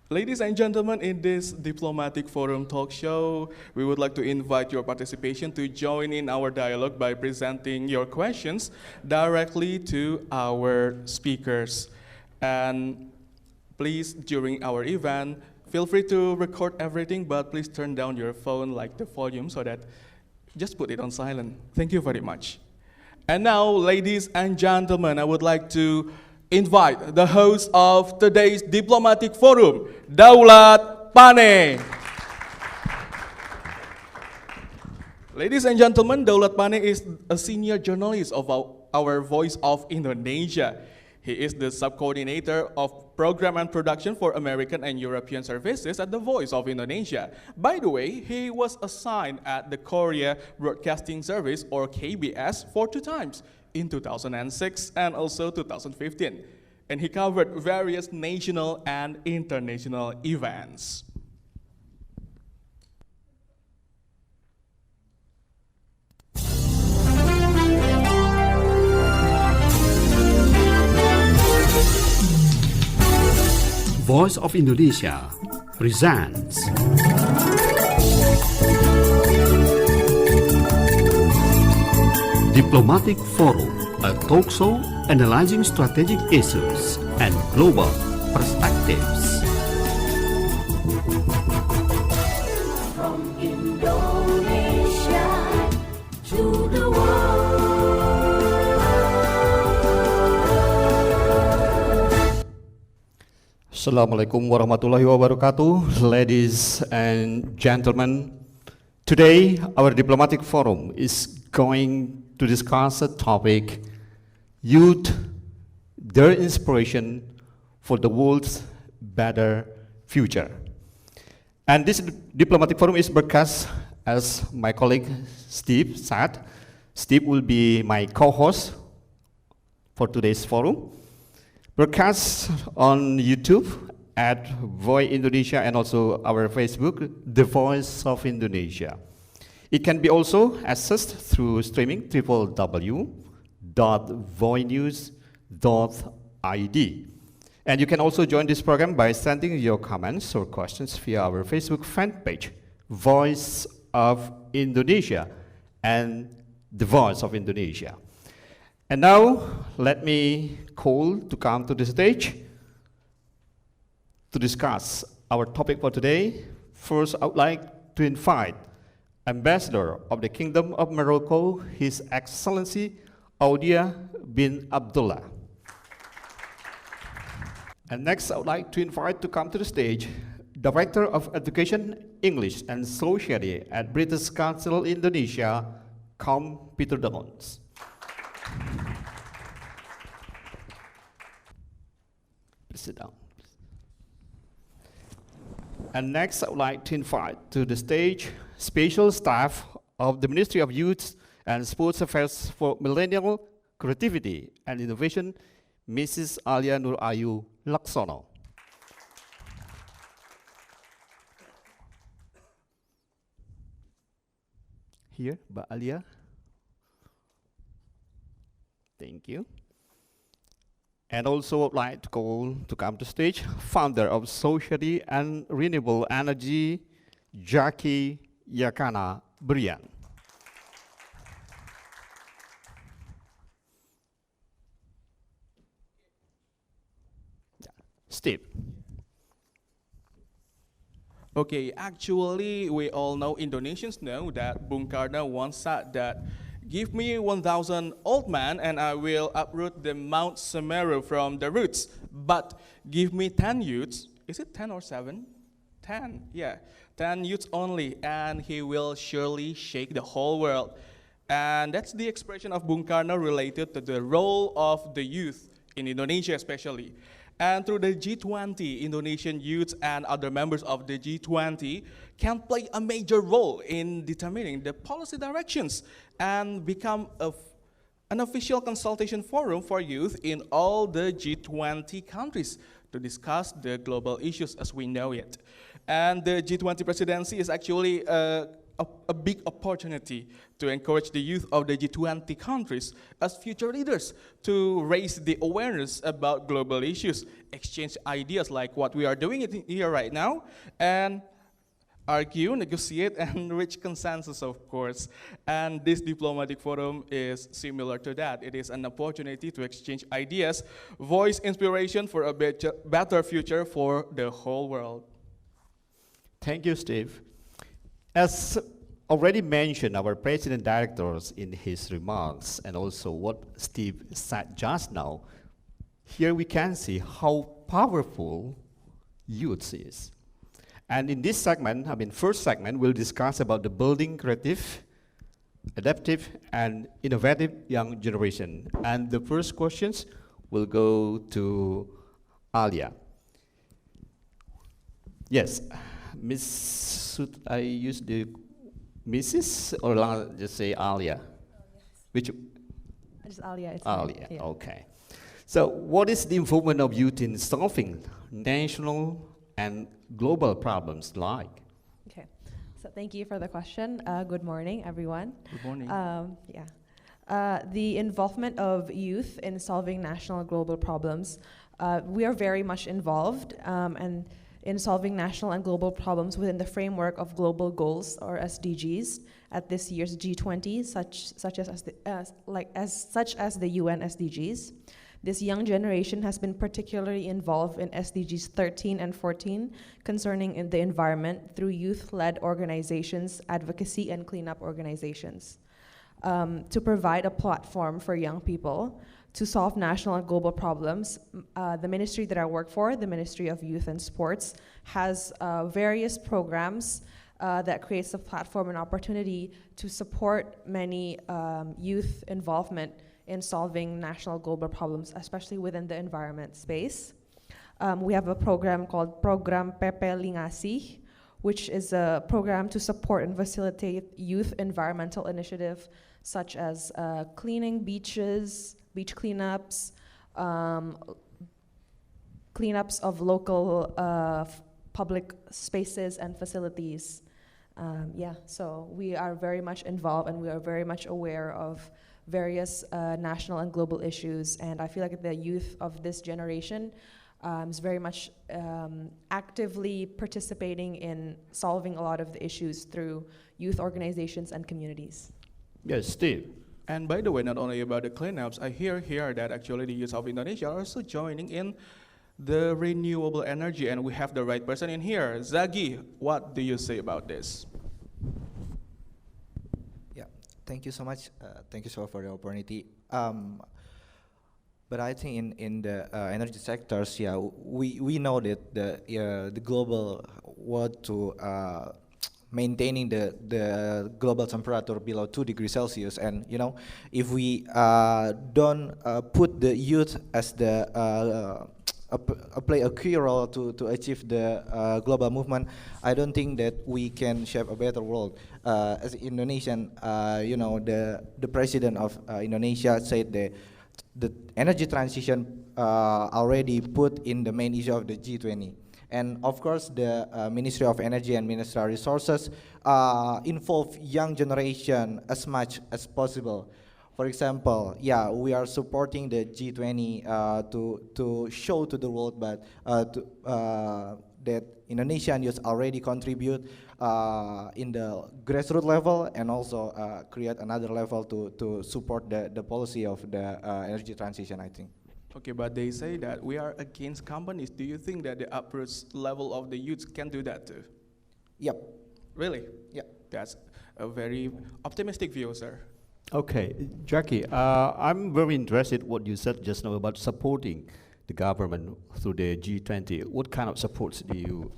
Ladies and gentlemen, in this Diplomatic Forum talk show, we would like to invite your participation to join in our dialogue by presenting your questions directly to our speakers. And please, during our event, feel free to record everything, but please turn down your phone, like the volume, so that just put it on silent. Thank you very much. And now, ladies and gentlemen, I would like to invite the host of today's Diplomatic Forum, Daulat Pane. Ladies and gentlemen, Daulat Pane is a senior journalist of our Voice of Indonesia. He is the sub-coordinator of program and production for American and European services at the Voice of Indonesia. By the way, he was assigned at the Korea Broadcasting Service, or KBS, for 2 times, in 2006 and also 2015. And he covered various national and international events. Voice of Indonesia presents Diplomatic Forum, a talk show analyzing strategic issues and global perspectives. From Indonesia to the world. Assalamualaikum warahmatullahi wabarakatuh, ladies and gentlemen. Today, our diplomatic forum is going to discuss a topic: youth, their inspiration for the world's better future. And this diplomatic forum is broadcast, as my colleague Steve said. Steve will be my co-host for today's forum. Broadcast on YouTube at Voice Indonesia and also our Facebook, The Voice of Indonesia. It can be also accessed through streaming www.voinews.id. And you can also join this program by sending your comments or questions via our Facebook fan page, Voice of Indonesia and The Voice of Indonesia. And now, let me call to come to the stage to discuss our topic for today. First, I would like to invite Ambassador of the Kingdom of Morocco, His Excellency Ouadia bin Abdullah. And next, I would like to invite to come to the stage Director of Education, English and Society at British Council Indonesia, Colm Peter Dons. Please sit down. And next, I would like to invite to the stage special staff of the Ministry of Youth and Sports Affairs for Millenial Creativity and Innovation, Mrs. Alia Noorayu Laksono. Here, Mbak Alia. Thank you. And also would like to call to come to stage founder of Society and Renewable Energy, Zagy, Yakana, Berian. Steve. Okay, actually, we all know, Indonesians know that Bung Karno once said that, "Give me 1,000 old men and I will uproot the Mount Semeru from the roots. But give me 10 youths," is it 10 or 7? 10, yeah. 10 youths only, and he will surely shake the whole world. And that's the expression of Bung Karno related to the role of the youth in Indonesia especially. And through the G20, Indonesian youths and other members of the G20 can play a major role in determining the policy directions and become an official consultation forum for youth in all the G20 countries to discuss the global issues as we know it. And the G20 presidency is actually a big opportunity to encourage the youth of the G20 countries as future leaders to raise the awareness about global issues, exchange ideas like what we are doing here right now, and argue, negotiate, and reach consensus, of course. And this diplomatic forum is similar to that. It is an opportunity to exchange ideas, voice inspiration for a better future for the whole world. Thank you, Steve. As already mentioned, our president directors in his remarks, and also what Steve said just now, here we can see how powerful youth is. And in this segment, first segment, we'll discuss about the building creative, adaptive, and innovative young generation. And the first questions will go to Alia. Yes, Miss, should I use the Mrs. or just say Alia? Which? Just Alia. It's Alia, yeah. okay. So what is the involvement of youth in solving national and global problems like? Okay, so thank you for the question. Good morning, everyone. Good morning. The involvement of youth in solving national and global problems, we are very much involved and in solving national and global problems within the framework of global goals or SDGs at this year's G20, such as the UN SDGs. This young generation has been particularly involved in SDGs 13 and 14 concerning the environment through youth-led organizations, advocacy, and cleanup organizations. To provide a platform for young people to solve national and global problems, the ministry that I work for, the Ministry of Youth and Sports, has various programs that creates a platform and opportunity to support many youth involvement in solving national global problems, especially within the environment space. We have a program called Program Pepe Lingasih, which is a program to support and facilitate youth environmental initiative such as cleaning beaches, beach cleanups, cleanups of local public spaces and facilities. So we are very much involved and we are very much aware of various national and global issues, and I feel like the youth of this generation is very much actively participating in solving a lot of the issues through youth organizations and communities. Yes, Steve. And by the way, not only about the cleanups, I hear here that actually the youth of Indonesia are also joining in the renewable energy, and we have the right person in here. Zagy, what do you say about this? Thank you so much. Thank you so much for the opportunity. But I think in the energy sectors, we know that the global want to maintaining the global temperature below 2 degrees Celsius, and if we don't put the youth as the play a key role to achieve the global movement, I don't think that we can shape a better world. As Indonesian, the president of Indonesia said that the energy transition already put in the main issue of the G20. And of course, the Ministry of Energy and Mineral Resources involve young generation as much as possible. For example, we are supporting the G20 to show to the world, but that Indonesian youth already contribute in the grassroots level, and also create another level to support the policy of the energy transition, I think. Okay, but they say that we are against companies. Do you think that the upwards level of the youth can do that too? Yep. Really? Yeah. That's a very optimistic view, sir. Okay, Jackie, I'm very interested what you said just now about supporting the government through the G20. What kind of supports do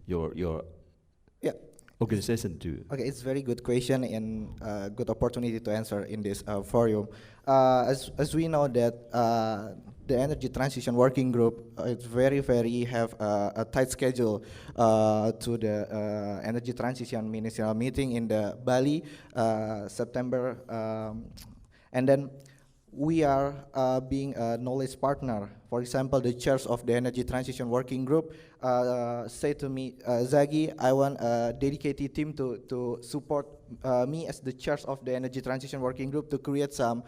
your organization do? Okay, it's a very good question and good opportunity to answer in this forum. As we know that the energy transition working group is very have a tight schedule to the energy transition ministerial meeting in the Bali September, and then we are being a knowledge partner. For example, the chairs of the Energy Transition Working Group say to me, Zagy, I want a dedicated team to support me as the chairs of the Energy Transition Working Group to create some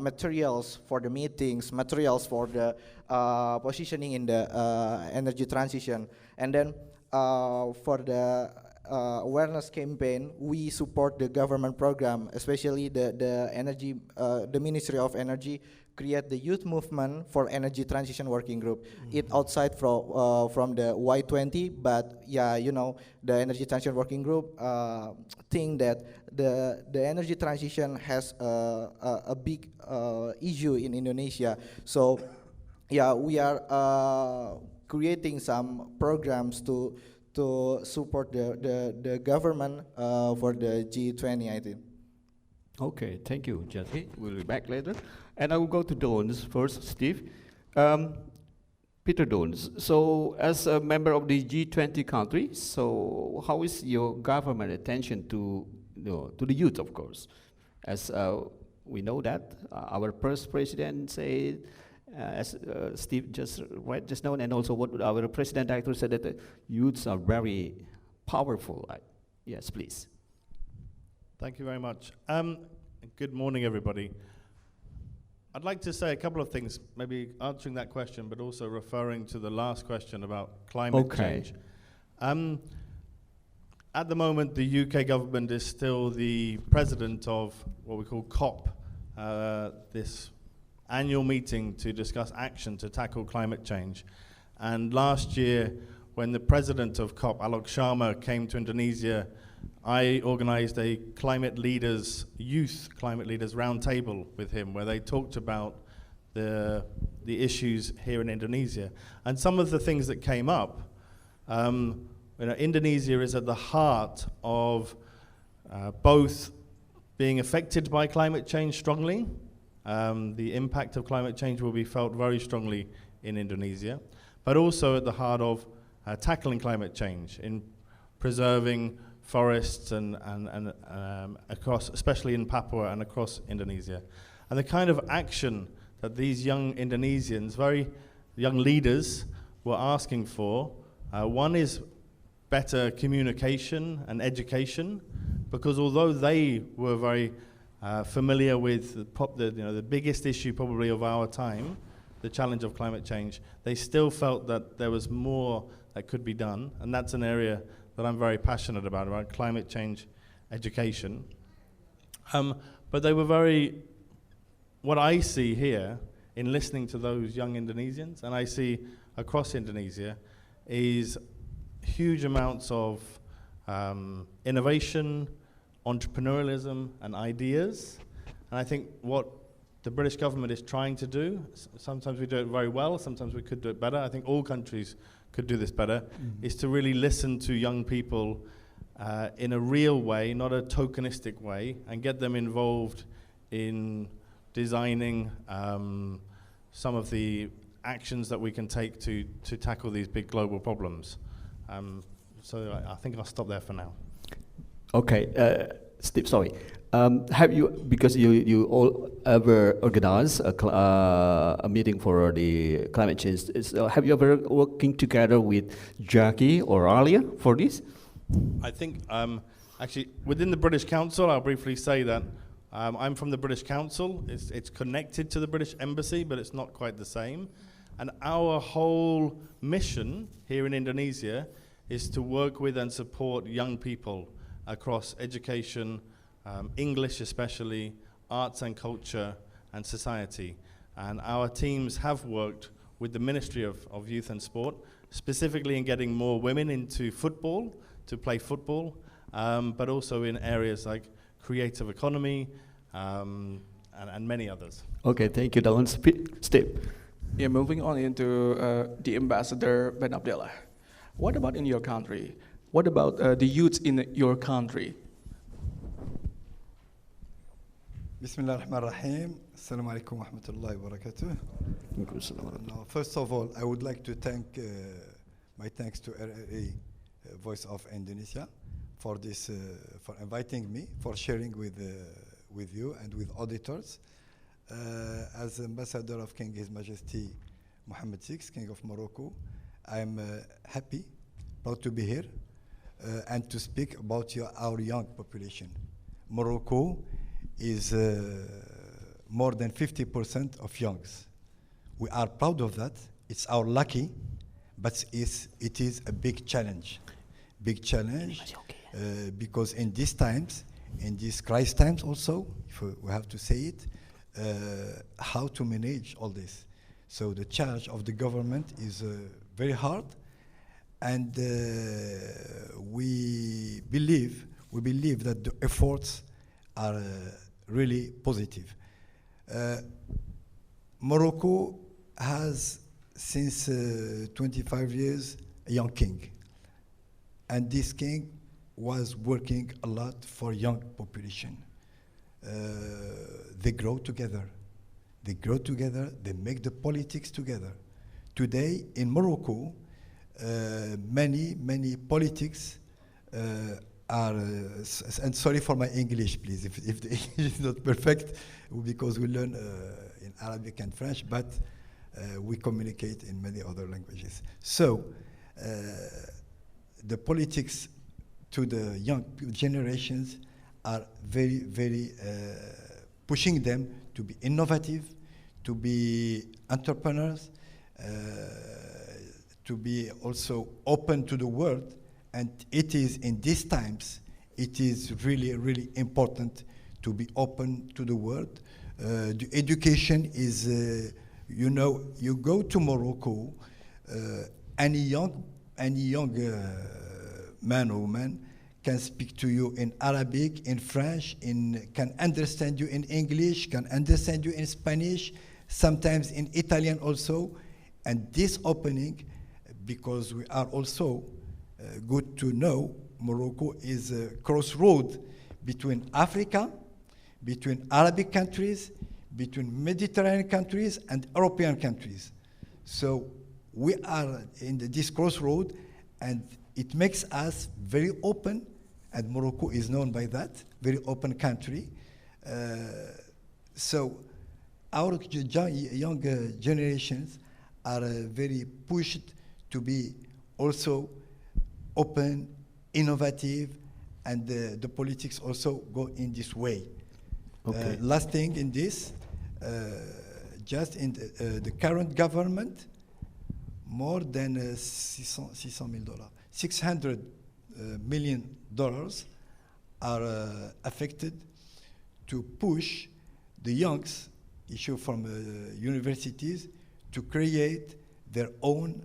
materials for the meetings, materials for the positioning in the energy transition. And then for the awareness campaign, we support the government program, especially the Ministry of Energy create the youth movement for energy transition working group. It outside from the Y20, but yeah, you know, the energy transition working group think that the energy transition has a big issue in Indonesia. So yeah, we are creating some programs to support the government for the G20, I think. Okay, thank you, Zagy. We'll be back later. And I will go to Dons first, Steve. Peter Dons, so as a member of the G20 country, so how is your government attention to the youth, of course? As we know that our first president said, as Steve just read just now, and also what our president director said, that the youths are very powerful. Yes, please. Thank you very much. Good morning, everybody. I'd like to say a couple of things, maybe answering that question, but also referring to the last question about climate change. At the moment, the UK government is still the president of what we call COP, this annual meeting to discuss action to tackle climate change. And last year, when the president of COP, Alok Sharma, came to Indonesia, I organized a youth climate leaders roundtable with him, where they talked about the issues here in Indonesia. And some of the things that came up, Indonesia is at the heart of both being affected by climate change strongly. The impact of climate change will be felt very strongly in Indonesia, but also at the heart of tackling climate change, in preserving forests and across, especially in Papua and across Indonesia. And the kind of action that these young Indonesians, very young leaders, were asking for, one is better communication and education, because although they were very familiar with the biggest issue probably of our time, the challenge of climate change, they still felt that there was more that could be done, and that's an area that I'm very passionate about climate change education. But they were what I see here in listening to those young Indonesians, and I see across Indonesia, is huge amounts of innovation, entrepreneurialism, and ideas. And I think what the British government is trying to do, sometimes we do it very well, sometimes we could do it better, I think all countries could do this better, is to really listen to young people in a real way, not a tokenistic way, and get them involved in designing some of the actions that we can take to tackle these big global problems. So I think I'll stop there for now. Okay, Steve, sorry. Have you, because you all ever organize a meeting for the climate change, have you ever working together with Zagy or Alia for this? I think, actually, within the British Council, I'll briefly say that I'm from the British Council. It's connected to the British Embassy, but it's not quite the same. And our whole mission here in Indonesia is to work with and support young people across education, English especially, arts and culture, and society. And our teams have worked with the Ministry of Youth and Sport, specifically in getting more women into football, to play football, but also in areas like creative economy, and many others. Okay, thank you, Dalan. Steve. Yeah, moving on into the Ambassador Benabdellah. What about in your country? What about the youths in your country? Bismillah ar-Rahman ar-Rahim. Assalamu alaikum wa rahmatullahi wa barakatuh. First of all, I would like to thank my thanks to RRA, Voice of Indonesia, for this, for inviting me, for sharing with you and with auditors. As ambassador of King His Majesty Mohammed VI, King of Morocco, I am happy, proud to be here and to speak about our young population. Morocco is more than 50% of youngs. We are proud of that. It's our lucky, but it is a big challenge. Big challenge because in these times, in these crisis times also, if we have to say it, how to manage all this. So the challenge of the government is very hard, and we believe that the efforts are really positive. Morocco has since 25 years a young king, and this king was working a lot for young population. They grow together. They grow together. They make the politics together. Today in Morocco, many politics are. And sorry for my English, please, if the English is not perfect, because we learn in Arabic and French, but we communicate in many other languages. So the politics to the young generations are very pushing them to be innovative, to be entrepreneurs, to be also open to the world. And it is in these times, it is really important to be open to the world. The education is, you go to Morocco, any young man or woman can speak to you in Arabic, in French, can understand you in English, can understand you in Spanish, sometimes in Italian also. And this opening, because we are also good to know, Morocco is a crossroad between Africa, between Arabic countries, between Mediterranean countries and European countries. So we are in this crossroad, and it makes us very open, and Morocco is known by that, very open country. So our young generations are very pushed to be also open, innovative, and the politics also go in this way. Okay. Last thing in this, just in the current government, more than $600 million are affected to push the youngs issue from universities to create their own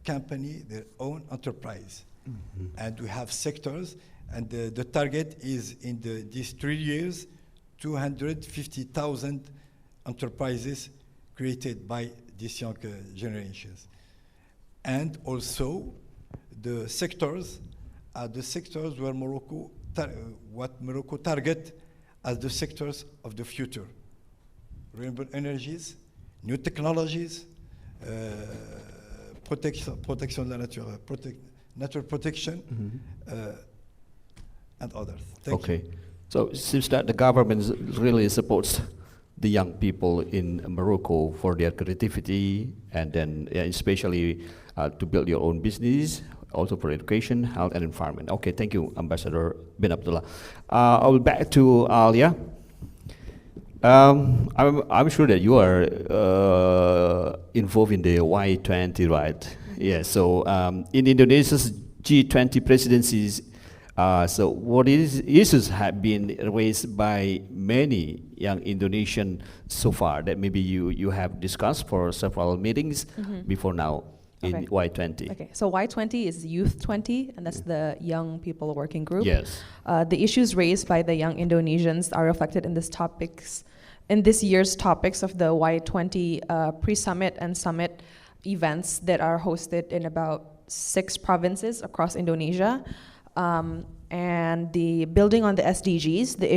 company, their own enterprise. Mm-hmm. And we have sectors, and the target is in these 3 years, 250,000 enterprises created by these young generations. And also, the sectors are the sectors where what Morocco target as the sectors of the future. Renewable energies, new technologies, protection de la nature, natural protection, and others. Thank you. So it seems that the government really supports the young people in Morocco for their creativity, and then especially to build your own business, also for education, health, and environment. Okay, thank you, Ambassador Benabdellah. I will back to Alia. I'm sure that you are involved in the Y20, right? Yeah. So in Indonesia's G20 presidencies, so what issues have been raised by many young Indonesians so far that maybe you have discussed for several meetings before now in Y20? Okay, so Y20 is Youth 20, and that's the young people working group. Yes. The issues raised by the young Indonesians are reflected in this year's topics of the Y20 pre-summit and summit events that are hosted in about 6 provinces across Indonesia. And the building on the SDGs, the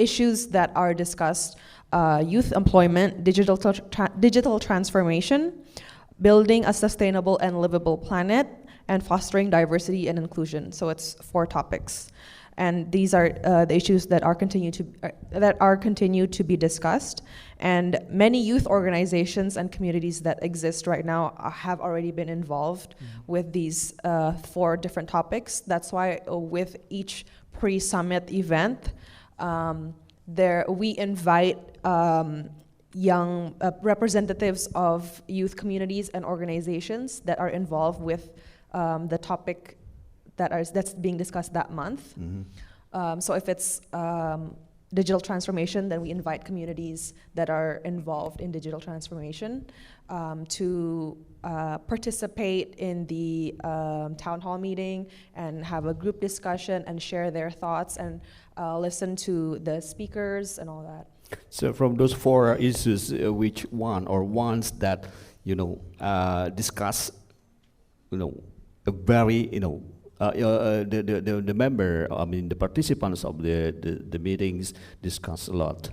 issues that are discussed: youth employment, digital transformation, building a sustainable and livable planet, and fostering diversity and inclusion. So it's 4 topics. and these are the issues that are continued to be discussed. And many youth organizations and communities that exist right now have already been involved with these 4 different topics. That's why with each pre-summit event, we invite young representatives of youth communities and organizations that are involved with the topic that's being discussed that month. So if it's digital transformation, then we invite communities that are involved in digital transformation to participate in the town hall meeting and have a group discussion and share their thoughts and listen to the speakers and all that. So from those 4 issues, which one or ones that discuss, a very the member, I mean the participants of the meetings discuss a lot.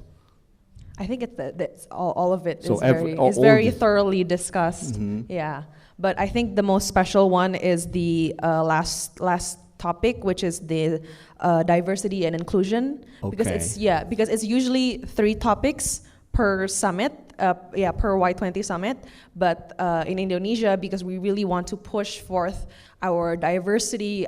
I think it's all of it So is very thoroughly discussed. Yeah, but I think the most special one is the last topic, which is the diversity and inclusion, because it's usually 3 topics per summit, per Y20 summit. But in Indonesia, because we really want to push forth our diversity,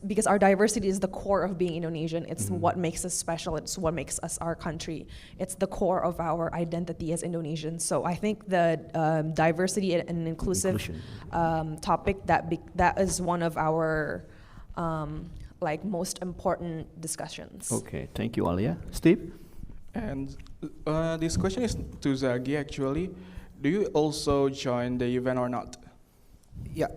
because our diversity is the core of being Indonesian. It's what makes us special. It's what makes us our country. It's the core of our identity as Indonesians. So I think the diversity and inclusive topic that is one of our most important discussions. Okay, thank you, Alia. Steve? And this question is to Zagy actually. Do you also join the event or not? Yeah.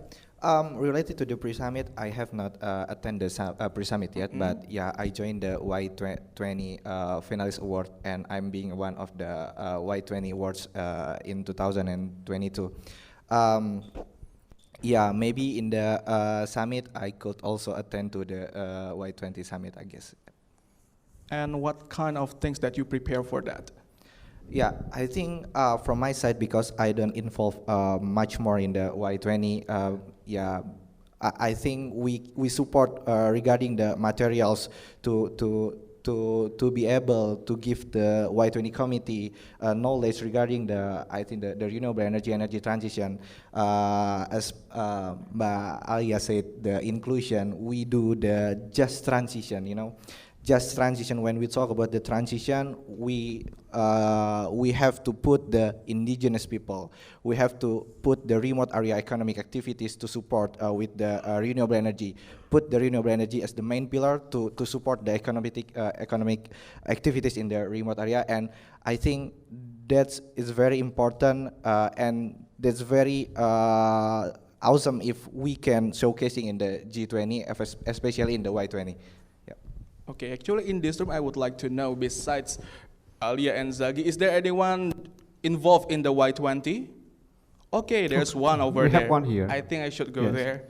Related to the pre-summit, I have not attended the pre-summit yet, but yeah, I joined the Y20 Finalist Award, and I'm being one of the Y20 awards in 2022. Yeah, maybe in the summit, I could also attend to the Y20 summit, I guess. And what kind of things that you prepare for that? Yeah, I think from my side, because I don't involve much more in the Y20, yeah, I think we support regarding the materials to be able to give the Y20 committee knowledge regarding the renewable energy transition. As Alia said, the inclusion, we do the just transition, just transition. When we talk about the transition, we have to put the indigenous people, we have to put the remote area economic activities to support with the renewable energy, put the renewable energy as the main pillar to support the economic activities in the remote area. And I think that is very important, and that's very awesome if we can showcasing in the G20, especially in the Y20. Okay, actually in this room I would like to know, besides Alia and Zagy, is there anyone involved in the Y20? Okay, there's one over there. We have one here. I think I should go there.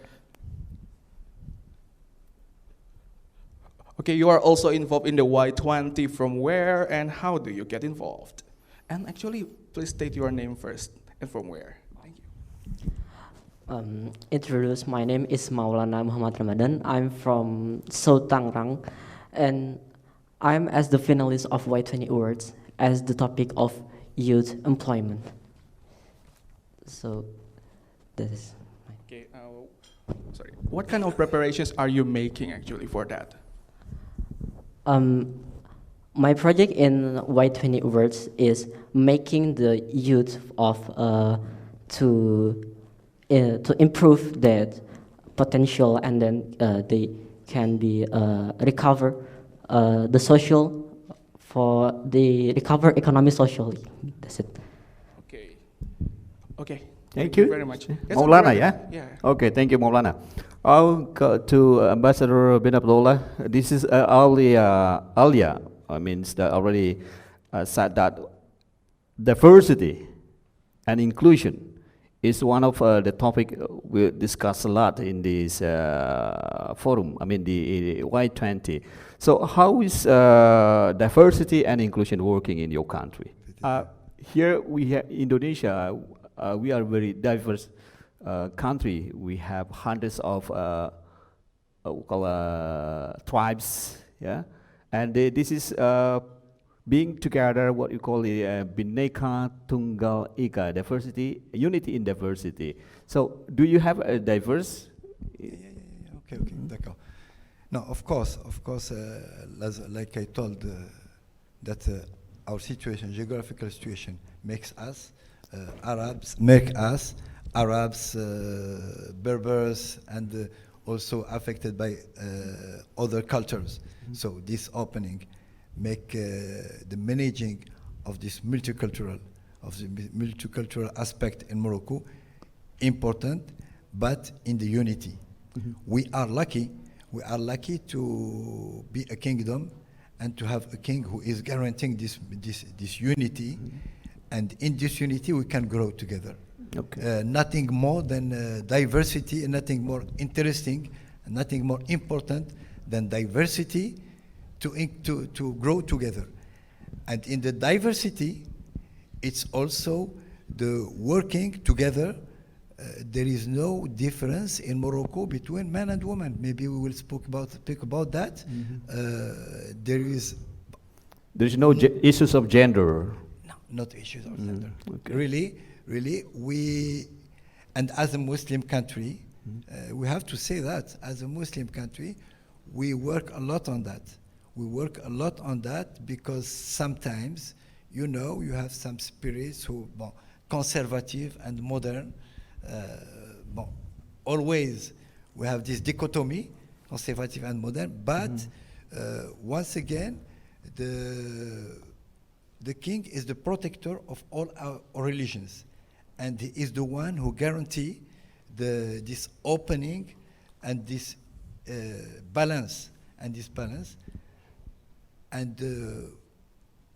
Okay, you are also involved in the Y20. From where and how do you get involved? And actually, please state your name first and from where. Thank you. Introduce, my name is Maulana Muhammad Ramadan. I'm from South Tangerang, and I'm as the finalist of Y20 Awards as the topic of youth employment. So that is okay. Sorry. What kind of preparations are you making actually for that? My project in Y20 Awards is making the youth of to improve their potential, and then they can be recover the social for the recover economy socially. That's it. Okay. Okay. Thank you very much. Yes, Maulana, yeah? Yeah. Okay, thank you, Maulana. I'll go to Ambassador Benabdellah. This is Alia. I mean, already said that diversity and inclusion is one of the topic we discuss a lot in this forum, I mean the Y20. So how is diversity and inclusion working in your country? Here we have Indonesia, we are a very diverse country. We have hundreds of tribes, yeah, and this is being together what you call the Bhinneka Tunggal Ika, diversity, unity in diversity. So, do you have a diverse? Okay, d'accord. No, of course, like I told, that our situation, geographical situation, makes us Arabs, Berbers, and also affected by other cultures. So this opening make the managing of this multicultural aspect in Morocco important, but in the unity. We are lucky to be a kingdom and to have a king who is guaranteeing this unity, and in this unity we can grow together. Okay. Nothing more than diversity, and nothing more interesting, and nothing more important than diversity to grow together. And in the diversity, it's also the working together. There is no difference in Morocco between man and woman. Maybe we will speak about that. There's no issues of gender. No, not issues of gender. Okay. Really, we, and as a Muslim country, we have to say that as a Muslim country, we work a lot on that. We work a lot on that because sometimes, you have some spirits who, conservative and modern. Always we have this dichotomy, conservative and modern, but once again, the king is the protector of all our religions, and he is the one who guarantee this opening and this balance. And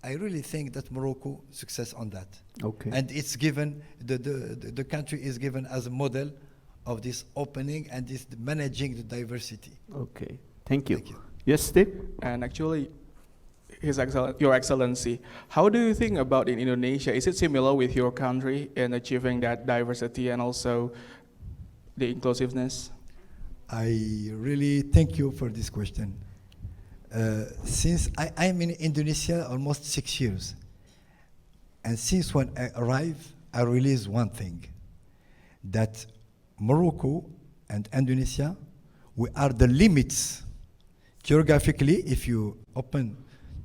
I really think that Morocco success on that. Okay. And it's given, the country is given as a model of this opening and this managing the diversity. Okay, thank you. Thank you. Yes, Steve? And actually, Your Excellency, how do you think about in Indonesia? Is it similar with your country in achieving that diversity and also the inclusiveness? I really thank you for this question. Since I'm in Indonesia almost 6 years, and since when I arrived, I realized one thing, that Morocco and Indonesia, we are the limits. Geographically, if you open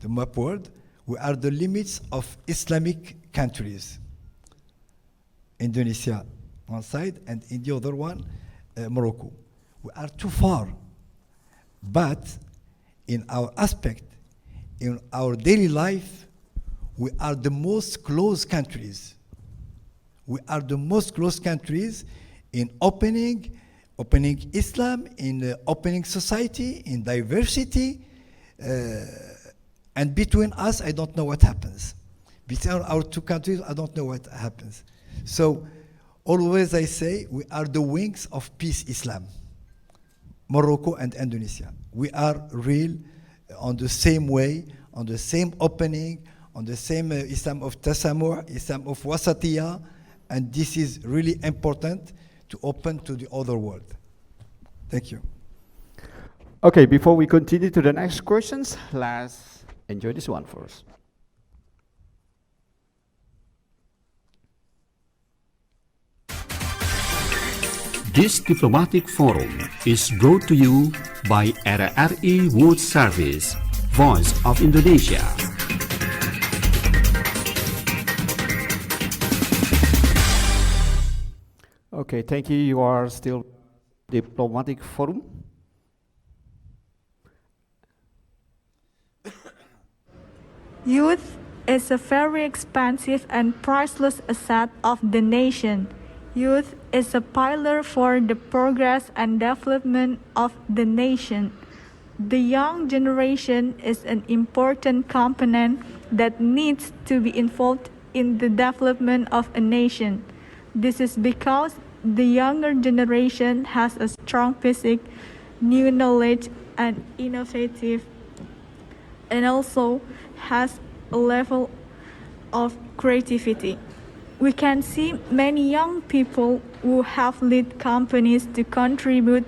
the map world, we are the limits of Islamic countries. Indonesia, one side, and in the other one, Morocco. We are too far, but in our aspect, in our daily life, we are the most close countries. We are the most close countries in opening Islam, in opening society, in diversity, and between us, I don't know what happens. Between our two countries, I don't know what happens. So, always I say, we are the wings of peace Islam. Morocco and Indonesia. We are real on the same way, on the same opening, on the same Islam of Tasamuh, Islam of Wasatiyah, and this is really important to open to the other world. Thank you. Okay, before we continue to the next questions, let's enjoy this one first. This diplomatic forum is brought to you by RRI World Service, Voice of Indonesia. Okay, thank you. You are still diplomatic forum. Youth is a very expensive and priceless asset of the nation. Youth is a pillar for the progress and development of the nation. The young generation is an important component that needs to be involved in the development of a nation. This is because the younger generation has a strong physique, new knowledge, and innovative, and also has a level of creativity. We can see many young people who have led companies to contribute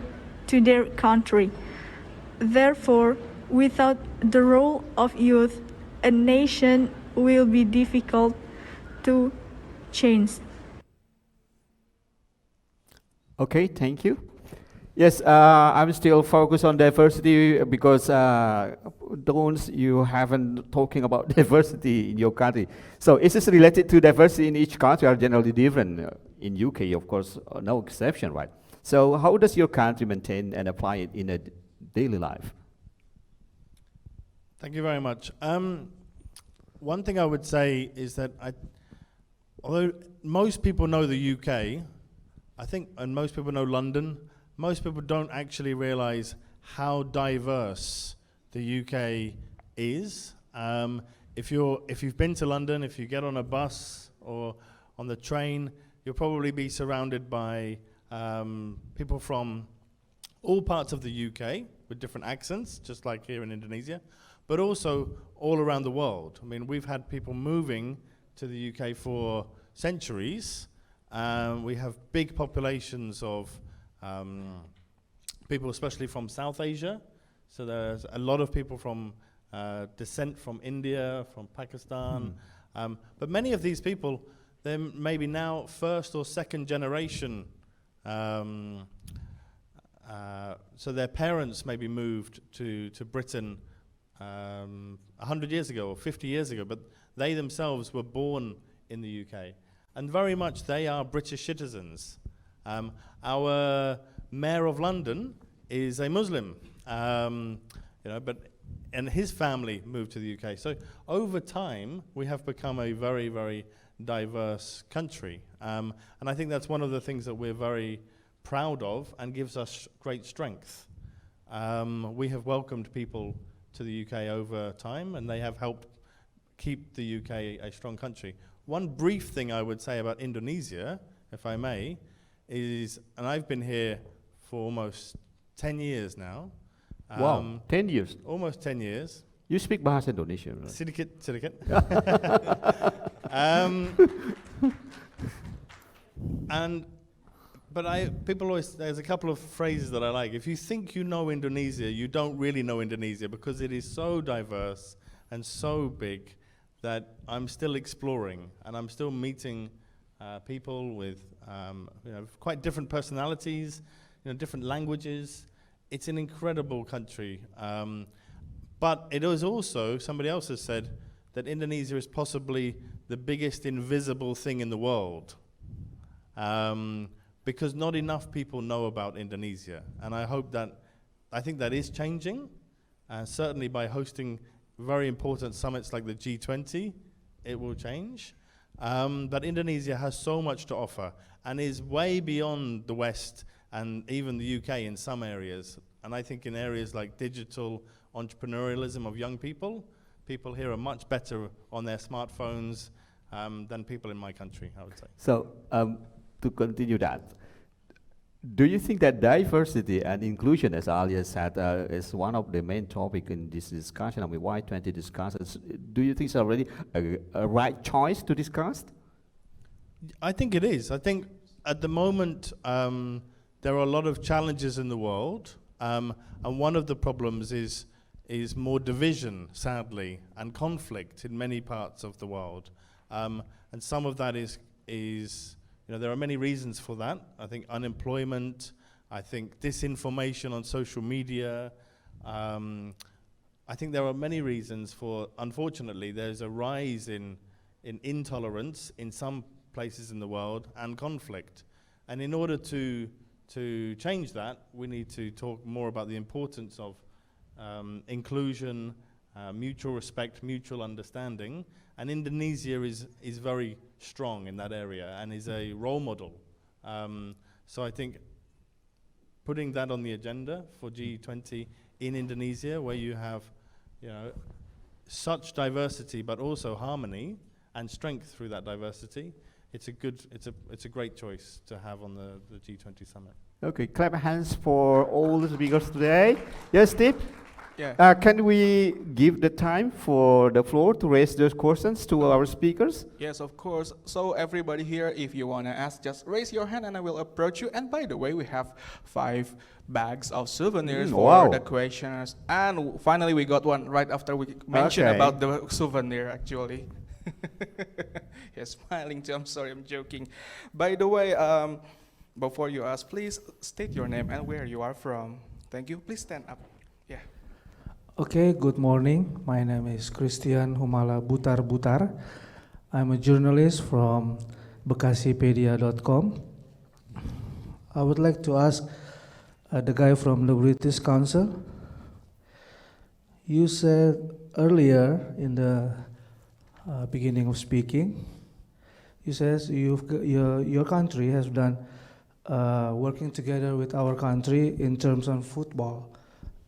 to their country. Therefore, without the role of youth, a nation will be difficult to change. Okay, thank you. Yes, I'm still focused on diversity because don't you haven't talking about diversity in your country. So is this related to diversity in each country are generally different? In UK, of course, no exception, right? So how does your country maintain and apply it in a daily life? Thank you very much. One thing I would say is that although most people know the UK, I think, and most people know London, most people don't actually realize how diverse the UK is. If you've been to London, if you get on a bus or on the train, you'll probably be surrounded by people from all parts of the UK with different accents, just like here in Indonesia, but also all around the world. I mean, we've had people moving to the UK for centuries. We have big populations of people, especially from South Asia. So there's a lot of people from descent from India, from Pakistan. But many of these people, they're maybe now first or second generation. So their parents maybe moved to Britain 100 years ago or 50 years ago, but they themselves were born in the UK. And very much they are British citizens. Our mayor of London is a Muslim, and his family moved to the UK. So over time, we have become a very, very diverse country. And I think that's one of the things that we're very proud of and gives us great strength. We have welcomed people to the UK over time, and they have helped keep the UK a strong country. One brief thing I would say about Indonesia, if I may, is, and I've been here for almost 10 years now. Wow, 10 years. Almost 10 years. You speak Bahasa Indonesia, right? Sedikit. People always, there's a couple of phrases that I like. If you think you know Indonesia, you don't really know Indonesia, because it is so diverse and so big that I'm still exploring, and I'm still meeting people with quite different personalities, different languages. It's an incredible country. But it is also, somebody else has said, that Indonesia is possibly the biggest invisible thing in the world. Because not enough people know about Indonesia. And I think that is changing. Certainly by hosting very important summits like the G20, it will change. But Indonesia has so much to offer and is way beyond the West and even the UK in some areas. And I think in areas like digital entrepreneurialism of young people, people here are much better on their smartphones than people in my country, I would say. So, to continue that, do you think that diversity and inclusion, as Alia said, is one of the main topics in this discussion? I mean, why 20 discussions? Do you think it's already a right choice to discuss? I think it is. I think at the moment there are a lot of challenges in the world, and one of the problems is more division, sadly, and conflict in many parts of the world. And some of that is there are many reasons for that. I think unemployment, I think disinformation on social media. I think there are many reasons for, unfortunately, there's a rise in intolerance in some places in the world and conflict. And in order to change that, we need to talk more about the importance of inclusion, mutual respect, mutual understanding. And Indonesia is very strong in that area and is a role model. So I think putting that on the agenda for G20 in Indonesia, where you have such diversity but also harmony and strength through that diversity, it's a great choice to have on the G20 summit. Okay, clap hands for all the speakers today. Yes, Steve? Yeah. Can we give the time for the floor to raise those questions to our speakers? Yes, of course. So everybody here, if you want to ask, just raise your hand and I will approach you. And by the way, we have 5 bags of souvenirs for wow. the questioners. And finally, we got one right after we mentioned Okay. about the souvenir, actually. Yes, smiling too. I'm sorry, I'm joking. By the way, before you ask, please state your name and where you are from. Thank you. Please stand up. Yeah. Okay, good morning. My name is Christian Humala Butar. I'm a journalist from Bekasipedia.com. I would like to ask the guy from the British Council. You said earlier in the beginning of speaking, you said your country has done working together with our country in terms of football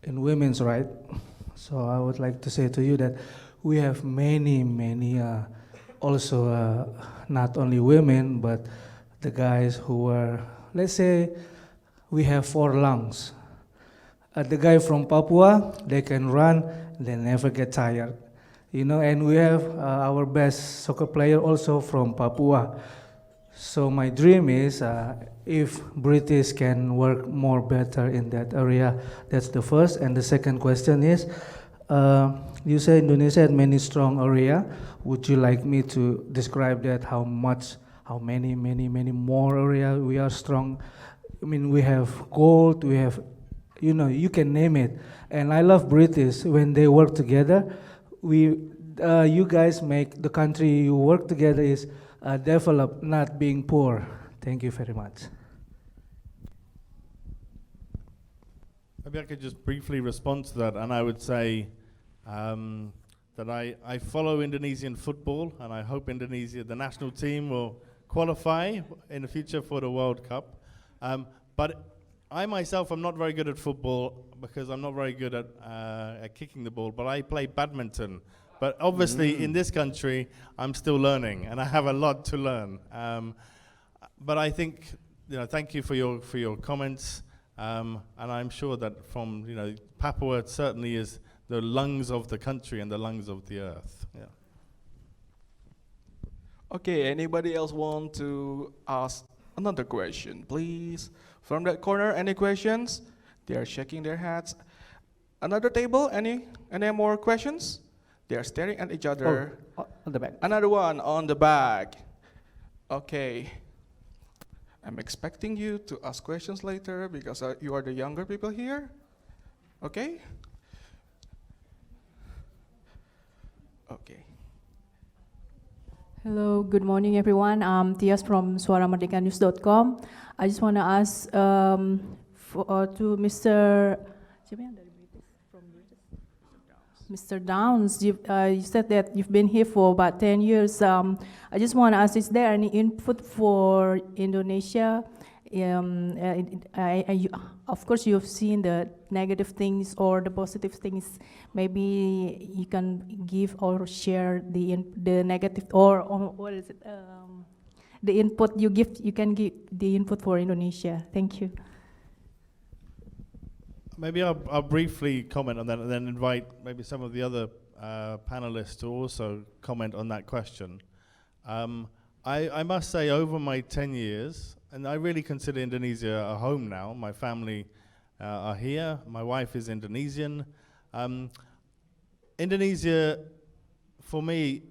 and women's right. So I would like to say to you that we have many also not only women but the guys who are, let's say we have 4 lungs. The guy from Papua, they can run, they never get tired. You know, and we have our best soccer player also from Papua. So my dream is if British can work more better in that area. That's the first. And the second question is, you say Indonesia had many strong area. Would you like me to describe that? How many more area we are strong? I mean, we have gold, we have, you know, you can name it. And I love British when they work together. You guys make the country you work together is develop, not being poor. Thank you very much. Maybe I could just briefly respond to that, and I would say that I follow Indonesian football, and I hope Indonesia, the national team, will qualify in the future for the World Cup. But I myself am not very good at football because I'm not very good at kicking the ball, but I play badminton. But obviously in this country, I'm still learning, and I have a lot to learn. But I think, you know, thank you for your comments, and I'm sure that from, you know, Papua it certainly is the lungs of the country and the lungs of the earth. Yeah. Okay, anybody else want to ask another question, please? From that corner, any questions? They are shaking their heads. Another table, any more questions? They are staring at each other. Oh, on the back. Another one on the back. Okay. I'm expecting you to ask questions later because you are the younger people here. Okay? Okay. Hello, good morning everyone. I'm Tias from suaramerdekanews.com. I just want to ask to Mr. Downs, you said that you've been here for about 10 years. I just want to ask, is there any input for Indonesia? Of course, you've seen the negative things or the positive things. Maybe you can give or share the negative or what is it? The input you give. You can give the input for Indonesia. Thank you. Maybe I'll briefly comment on that and then invite maybe some of the other panelists to also comment on that question. I must say, over my 10 years, and I really consider Indonesia a home now. My family are here. My wife is Indonesian. Indonesia, for me,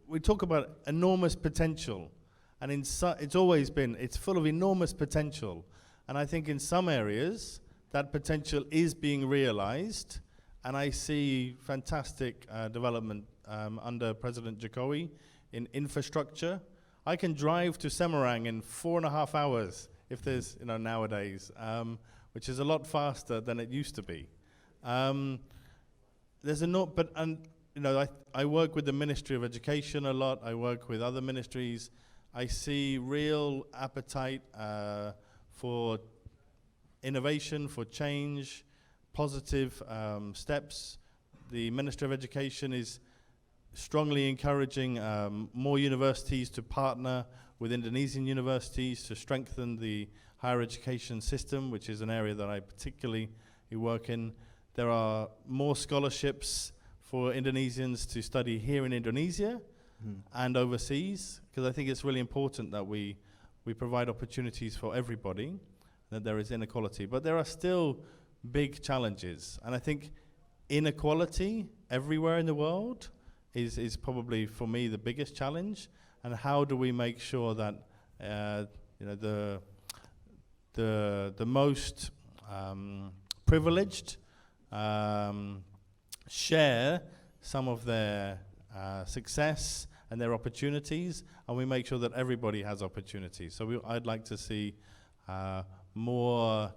we talk about enormous potential, and it's always been, it's full of enormous potential. And I think in some areas, that potential is being realized, and I see fantastic development under President Jokowi in infrastructure. I can drive to Semarang in 4.5 hours if there's, you know, nowadays, which is a lot faster than it used to be. You know, I work with the Ministry of Education a lot. I work with other ministries. I see real appetite for innovation, for change, positive steps. The Minister of Education is strongly encouraging more universities to partner with Indonesian universities to strengthen the higher education system, which is an area that I particularly work in. there are more scholarships for Indonesians to study here in Indonesia and overseas, because I think it's really important that we provide opportunities for everybody, that there is inequality. But there are still big challenges, and I think inequality everywhere in the world is probably, for me, the biggest challenge. And how do we make sure that the most privileged share some of their success and their opportunities, and we make sure that everybody has opportunities. So I'd like to see more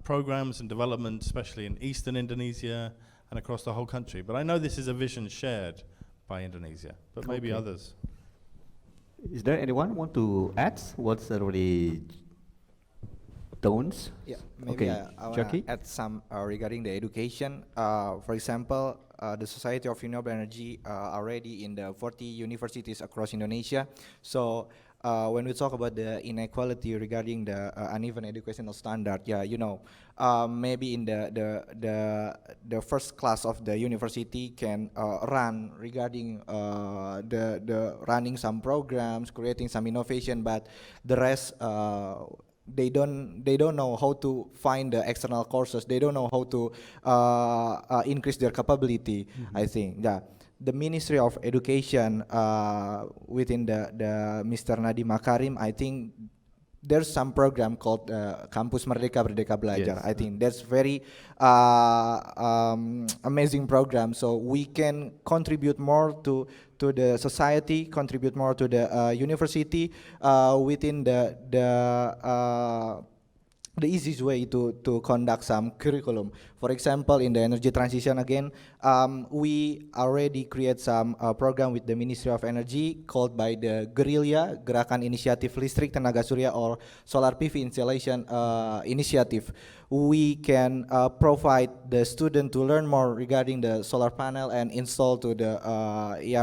programs and development, especially in eastern Indonesia and across the whole country. But I know this is a vision shared by Indonesia, but maybe Okay. others. Is there anyone want to add what's already don'ts? Yeah, maybe Okay, I want Jackie? to add some regarding the education. For example, the Society of Renewable Energy are already in the 40 universities across Indonesia. So when we talk about the inequality regarding the uneven educational standard, yeah, maybe in the first class of the university can run regarding the running some programs, creating some innovation, but the rest they don't know how to find the external courses. They don't know how to increase their capability. I think, yeah. The Ministry of Education within the Mr. Nadiem Makarim, I think there's some program called Kampus Merdeka Berdeka Belajar. Yes. I think that's very amazing program. So we can contribute more to the society, contribute more to the university within the easiest way to conduct some curriculum. For example, in the energy transition again, we already create some program with the Ministry of Energy called by the Guerrilla, Gerakan Inisiatif Listrik Tenaga Surya, or Solar PV Installation Initiative. We can provide the student to learn more regarding the solar panel and install to the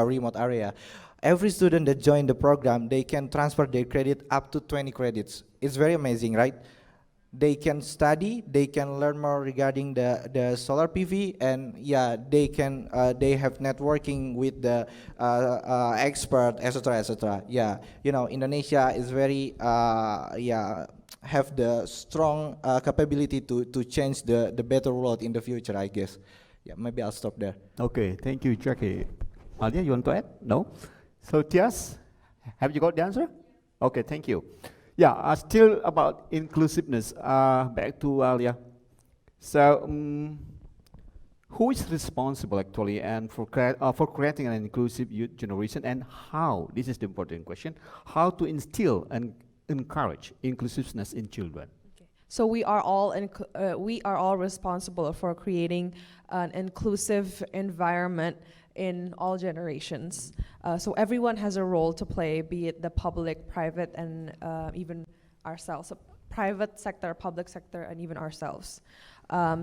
remote area. Every student that join the program, they can transfer their credit up to 20 credits. It's very amazing, right? They can study, they can learn more regarding the solar PV, and yeah, they have networking with the expert, etc., etc. Yeah, Indonesia is very have the strong capability to change the better world in the future, I guess. Yeah, maybe I'll stop there. Okay, thank you, Jackie. Alia, you want to add? No? So, Tias, have you got the answer? Okay, thank you. Yeah, still about inclusiveness, back to Alia. So, who is responsible actually and for creating an inclusive youth generation, and how, this is the important question, how to instill and encourage inclusiveness in children? So we are all responsible for creating an inclusive environment in all generations. So everyone has a role to play, be it the public, private, and even ourselves. So private sector, public sector, and even ourselves.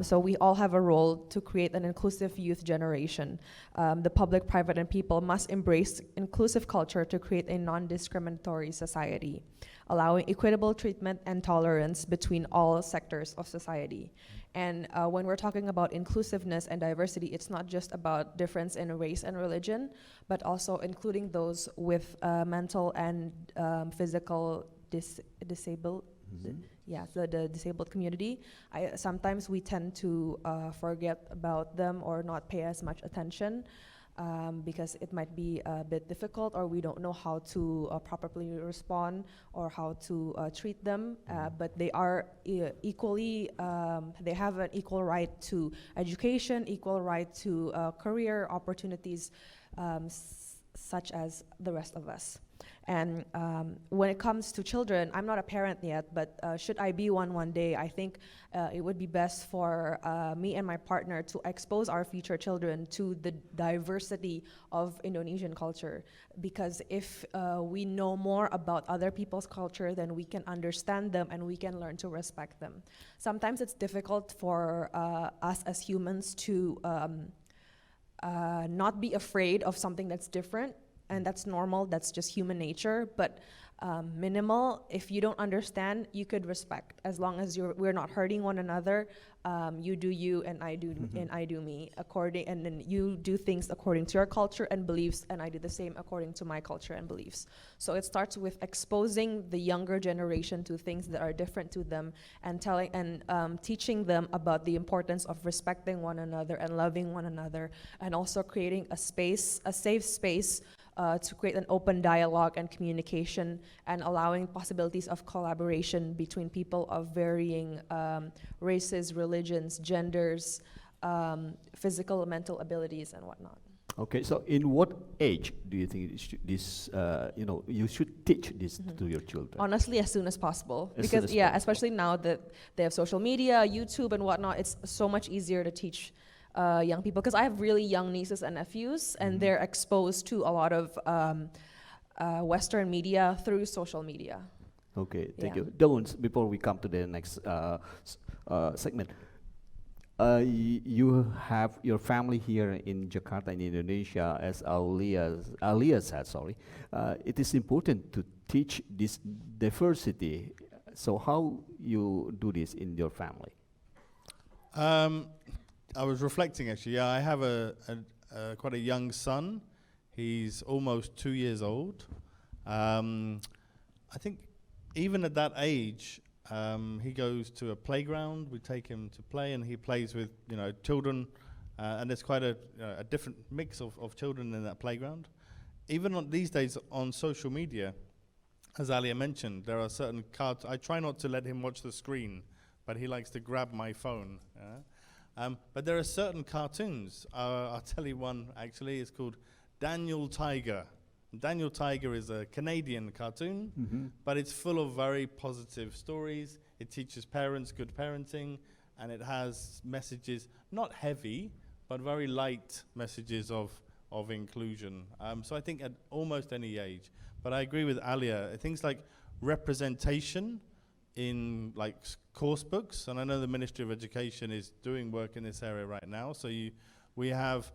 So we all have a role to create an inclusive youth generation. The public, private, and people must embrace inclusive culture to create a non-discriminatory society, allowing equitable treatment and tolerance between all sectors of society. And when we're talking about inclusiveness and diversity, it's not just about difference in race and religion, but also including those with mental and physical disabled. The disabled community. Sometimes we tend to forget about them or not pay as much attention because it might be a bit difficult, or we don't know how to properly respond or how to treat them. But they are equally, they have an equal right to education, equal right to career opportunities, such as the rest of us. And when it comes to children, I'm not a parent yet, but should I be one day, I think it would be best for me and my partner to expose our future children to the diversity of Indonesian culture. Because if we know more about other people's culture, then we can understand them and we can learn to respect them. Sometimes it's difficult for us as humans to not be afraid of something that's different. And that's normal, that's just human nature. But minimal. If you don't understand, you could respect, as long as we're not hurting one another. You do you, and I do and I do me, and then you do things according to your culture and beliefs, and I do the same according to my culture and beliefs. So it starts with exposing the younger generation to things that are different to them, and teaching them about the importance of respecting one another and loving one another, and also creating a safe space to create an open dialogue and communication, and allowing possibilities of collaboration between people of varying races, religions, genders, physical and mental abilities, and whatnot. Okay, so in what age do you think you should teach this to your children? Honestly, as soon as possible. As soon Because as yeah, possible. especially now that they have social media, YouTube and whatnot, it's so much easier to teach young people. Because I have really young nieces and nephews, and they're exposed to a lot of Western media through social media. Okay, thank Yeah. you. Don't, before we come to the next segment, you have your family here in Jakarta, in Indonesia, as Alia said, sorry. It is important to teach this diversity. So how you do this in your family? I was reflecting actually. Yeah, I have quite a young son. He's almost 2 years old. I think even at that age, he goes to a playground. We take him to play, and he plays with children, and there's quite a different mix of children in that playground. Even these days on social media, as Alia mentioned, there are certain cards. I try not to let him watch the screen, but he likes to grab my phone. But there are certain cartoons. I'll tell you one, actually. It's called Daniel Tiger. Daniel Tiger is a Canadian cartoon, but it's full of very positive stories. It teaches parents good parenting, and it has messages, not heavy, but very light messages of inclusion. So I think at almost any age. But I agree with Alia. Things like representation in course books, and I know the Ministry of Education is doing work in this area right now. So we have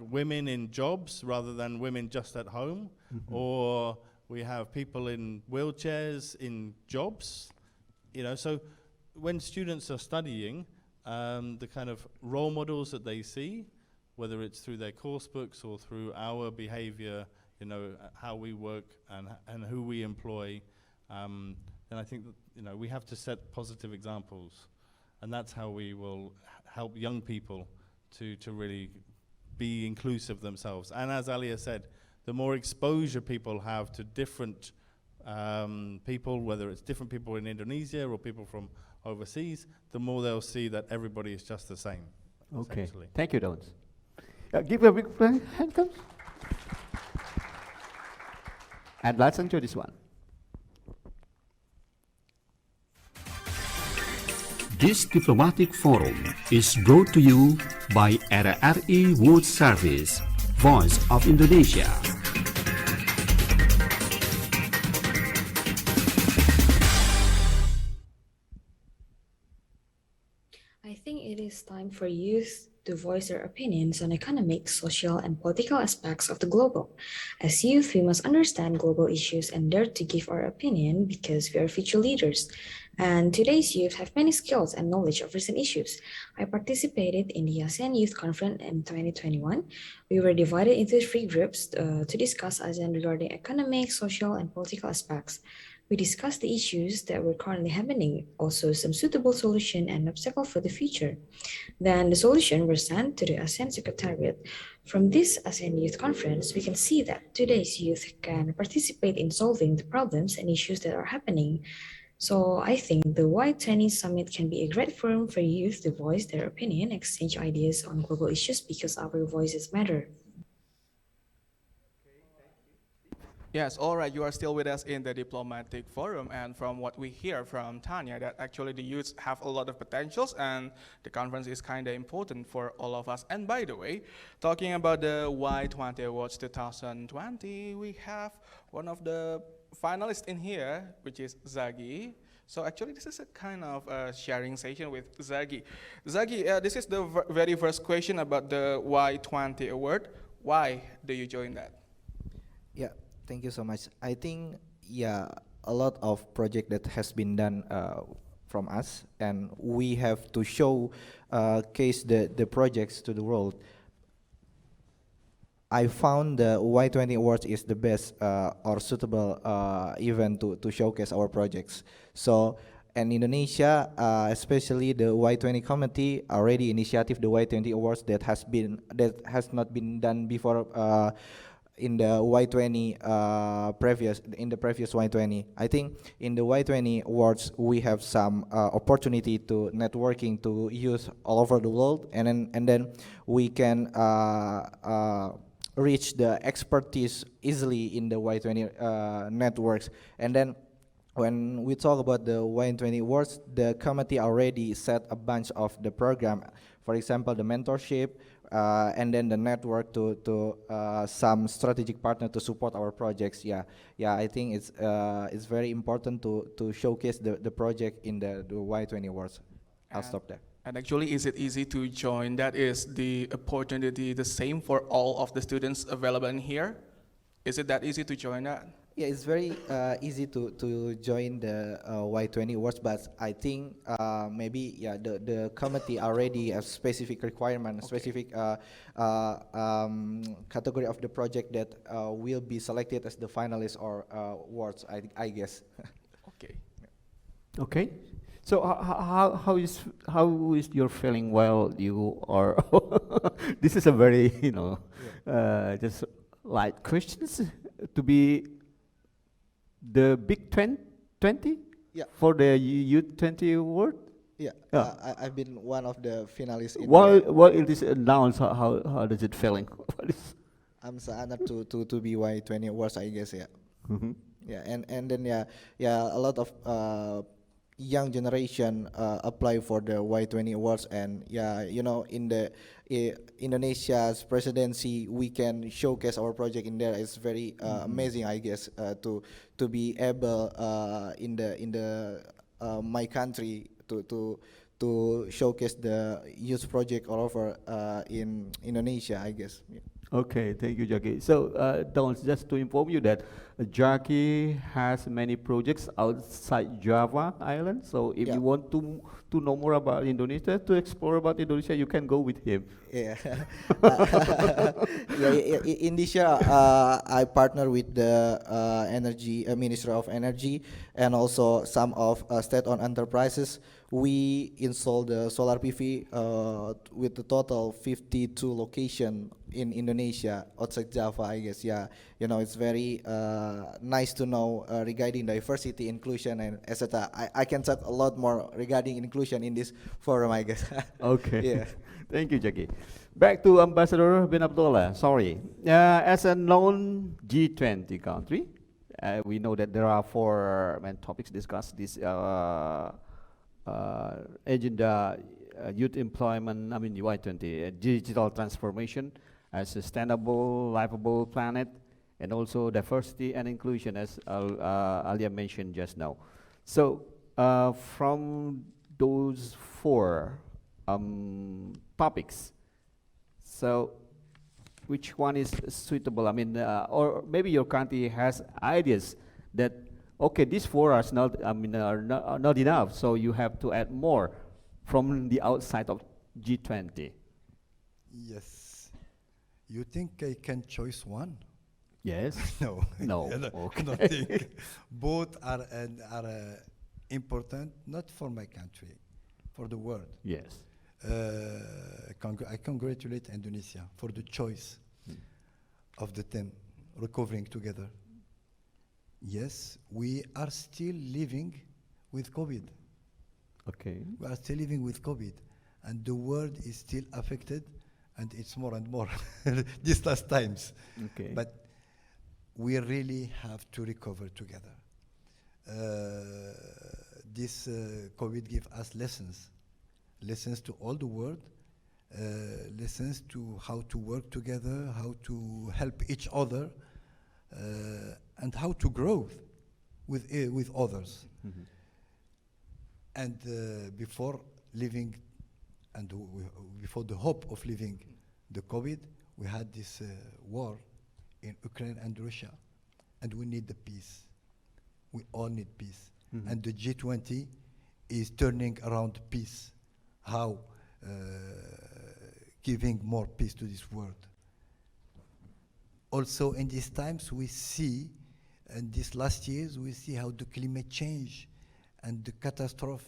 women in jobs rather than women just at home, or we have people in wheelchairs in jobs. So when students are studying, the kind of role models that they see, whether it's through their course books or through our behavior, how we work and who we employ, then I think that we have to set positive examples, and that's how we will help young people to really be inclusive themselves. And as Alia said, the more exposure people have to different people, whether it's different people in Indonesia or people from overseas, the more they'll see that everybody is just the same. Okay, thank you, Dons. Give a big hand, come. And let's enjoy this one. This diplomatic forum is brought to you by RRI World Service, Voice of Indonesia. I think it is time for youth to voice their opinions on economic, social, and political aspects of the global. As youth, we must understand global issues and dare to give our opinion because we are future leaders. And today's youth have many skills and knowledge of recent issues. I participated in the ASEAN Youth Conference in 2021. We were divided into 3 groups to discuss ASEAN regarding economic, social, and political aspects. We discussed the issues that were currently happening, also some suitable solution and obstacle for the future. Then the solution were sent to the ASEAN Secretariat. From this ASEAN Youth Conference, we can see that today's youth can participate in solving the problems and issues that are happening. So I think the Y20 Summit can be a great forum for youth to voice their opinion, exchange ideas on global issues because our voices matter. Yes, all right, you are still with us in the diplomatic forum, and from what we hear from Tanya, that actually the youths have a lot of potentials, and the conference is kind of important for all of us. And by the way, talking about the Y20 Awards 2020, we have one of the finalists in here, which is Zagy. So actually, this is a kind of sharing session with Zagy. Zagy, this is the very first question about the Y20 Award. Why do you join that? Yeah. Thank you so much. I think yeah, a lot of project that has been done from us, and we have to show case the projects to the world. I found the Y20 Awards is the best or suitable event to showcase our projects. So, in Indonesia, especially the Y20 committee already initiated the Y20 Awards that has not been done before in the Y20 previous Y20. I think in the Y20 Awards we have some opportunity to networking to use all over the world, and then we can reach the expertise easily in the Y20 networks. And then when we talk about the Y20 Awards, the committee already set a bunch of the program, for example, the mentorship, and then the network to some strategic partner to support our projects. Yeah, I think it's very important to showcase the project in the Y20 Awards. I'll stop there. And actually, is it easy to join? That is the opportunity the same for all of the students available in here? Is it that easy to join that? Yeah, it's very easy to join the Y20 Awards, but I think maybe the committee already have specific requirement, specific category of the project that will be selected as the finalists or awards. I guess. Okay. Okay. So how is your feeling while you are? This is a very just light questions to be the big 20 for the Youth 20 award. Yeah, I've been one of the finalists. While it is announced, how does it feeling? I'm so honored to be Y20 awards, I guess. Yeah. Mm-hmm. Yeah, and then a lot of young generation apply for the Y20 awards, and in the Indonesia's presidency we can showcase our project in there. It's very amazing, I guess, to be able in the my country to showcase the youth project all over in Indonesia, I guess. Yeah. Okay, thank you, Jackie. So, Dons, just to inform you that Jackie has many projects outside Java Island. So, if you want to know more about Indonesia, to explore about Indonesia, you can go with him. Yeah. In this year, I partner with the Ministry of Energy, and also some of state-owned enterprises. We installed the solar PV with the total 52 location in Indonesia outside Java, I guess. Yeah, it's very nice to know regarding diversity, inclusion, and etc. I can talk a lot more regarding inclusion in this forum, I guess. Okay. Yeah. Thank you, Jackie. Back to Ambassador Benabdellah. Sorry. As a known G20 country, we know that there are four main topics discussed this agenda: youth employment, Y20, digital transformation, a sustainable, livable planet, and also diversity and inclusion, as Alia mentioned just now. So, from those four topics, so which one is suitable? Or maybe your country has ideas that, okay, these four are not enough, so you have to add more from the outside of G20. Yes. You think I can choose one? Yes. No. No. I don't think. Both are important, not for my country, for the world. Yes. I congratulate Indonesia for the choice of the team recovering together. Yes, we are still living with COVID. Okay. We are still living with COVID, and the world is still affected, and it's more and more these last times. Okay. But we really have to recover together. This COVID gives us lessons to all the world, lessons to how to work together, how to help each other, and how to grow with others. Mm-hmm. And before living, and before the hope of living the COVID, we had this war in Ukraine and Russia, and we need the peace. we all need peace. And the G20 is turning around peace. How? Giving more peace to this world. Also, in these times, we see, in these last years, we see how the climate change and the catastrophe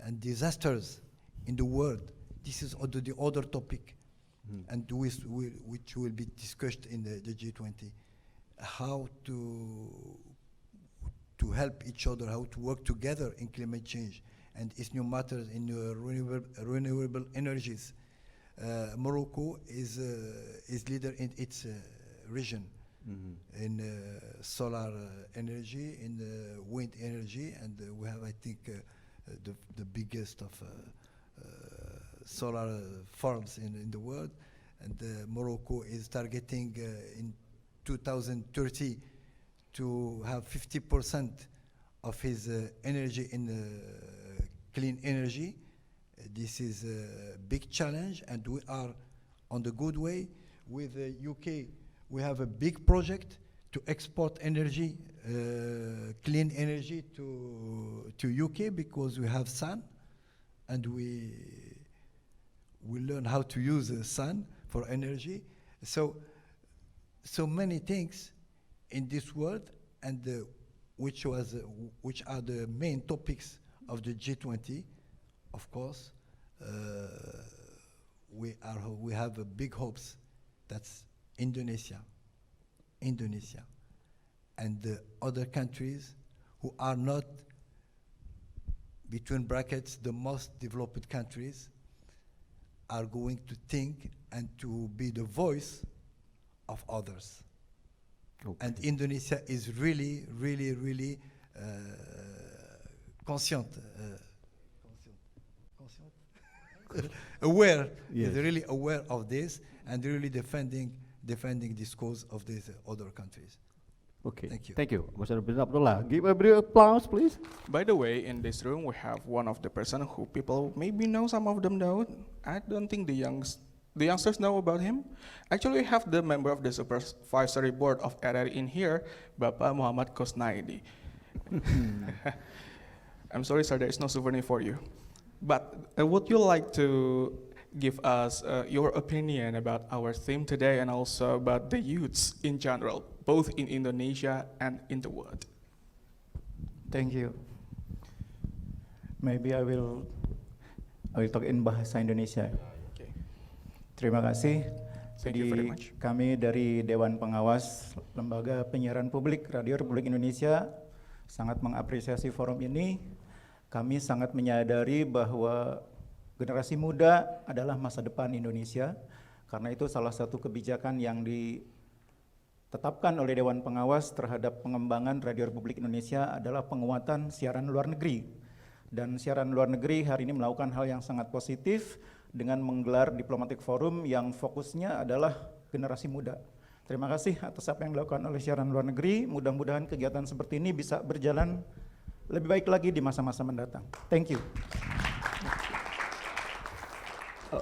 and disasters in the world. This is the other topic, and which will be discussed in the G20. How to help each other, how to work together in climate change and its new matters in renewable energies. Morocco is leader in its region in solar energy, in wind energy, and we have, I think, the biggest of solar farms in the world. And Morocco is targeting in 2030 to have 50% of his energy in clean energy. This is a big challenge, and we are on the good way. With the UK, we have a big project to export energy, clean energy to UK, because we have sun, and we learn how to use the sun for energy. So many things in this world, and which are the main topics of the G20. Of course, we have big hopes. That's Indonesia, and the other countries who are not, between brackets, the most developed countries, are going to think and to be the voice of others. Okay. And Indonesia is really aware, yes. Is really aware of this, and really defending this cause of these other countries. Okay. Thank you. Thank you, Mr. Benabdellah. Give a big applause, please. By the way, in this room we have one of the person who people maybe know, some of them know. I don't think the youngsters know about him. Actually, we have the member of the supervisory board of RRI in here, Bapak Muhammad Kosnaidi. I'm sorry, sir, there is no souvenir for you. But would you like to give us your opinion about our theme today, and also about the youths in general, both in Indonesia and in the world? Thank you. Maybe I will talk in bahasa Indonesia. Okay. Terima kasih. Thank you very much. Kami dari Dewan Pengawas Lembaga Penyiaran Publik Radio Republik Indonesia sangat mengapresiasi forum ini. Kami sangat menyadari bahwa generasi muda adalah masa depan Indonesia. Karena itu salah satu kebijakan yang ditetapkan oleh Dewan Pengawas terhadap pengembangan Radio Republik Indonesia adalah penguatan siaran luar negeri. Dan siaran luar negeri hari ini melakukan hal yang sangat positif dengan menggelar Diplomatic Forum yang fokusnya adalah generasi muda. Terima kasih atas apa yang dilakukan oleh siaran luar negeri. Mudah-mudahan kegiatan seperti ini bisa berjalan lebih baik lagi di masa-masa mendatang. Thank you.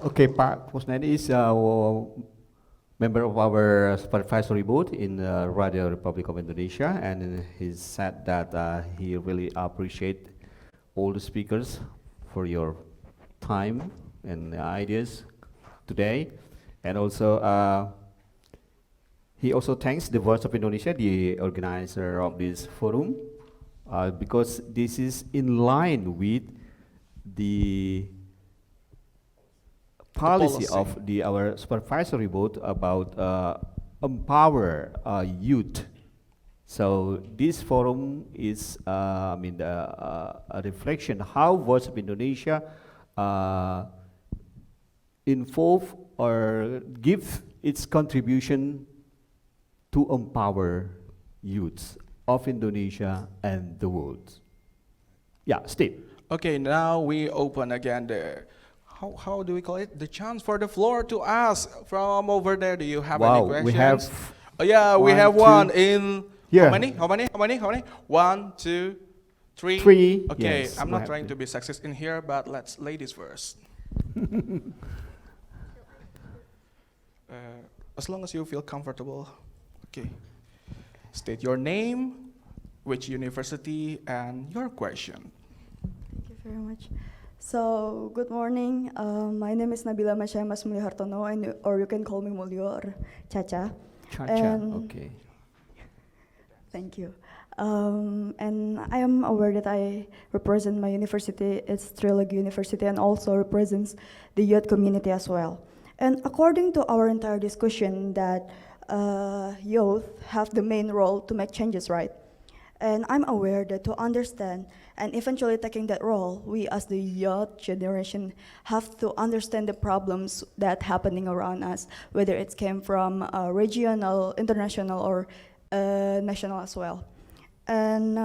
Okay, Pak Kosnaidi is a member of our supervisory board in Radio Republic of Indonesia, and he said that he really appreciate all the speakers for your time and ideas today, and also he also thanks the Voice of Indonesia, the organizer of this forum, because this is in line with the policy of our supervisory board about empower youth. So this forum is, a reflection how Voice of Indonesia involve or give its contribution to empower youths of Indonesia and the world. Yeah, Steve. Okay, now we open again the, how do we call it? The chance for the floor to ask from over there. Do you have any questions? We have we have one in here. How many? 1, 2, 3. 3. Okay, Yes, I'm we not have trying to be sexist in here, but let's ladies first. As long as you feel comfortable. Okay. State your name, which university, and your question. Thank you very much. So, good morning. My name is Nabila Masyamas Mulyahartono, or you can call me Mulyo or Chacha. Chacha, okay. Thank you. And I am aware that I represent my university, it's Trilogy University, and also represents the youth community as well. And according to our entire discussion that youth have the main role to make changes, right? And I'm aware that to understand and eventually taking that role, we as the youth generation have to understand the problems that happening around us, whether it came from regional, international, or national as well. And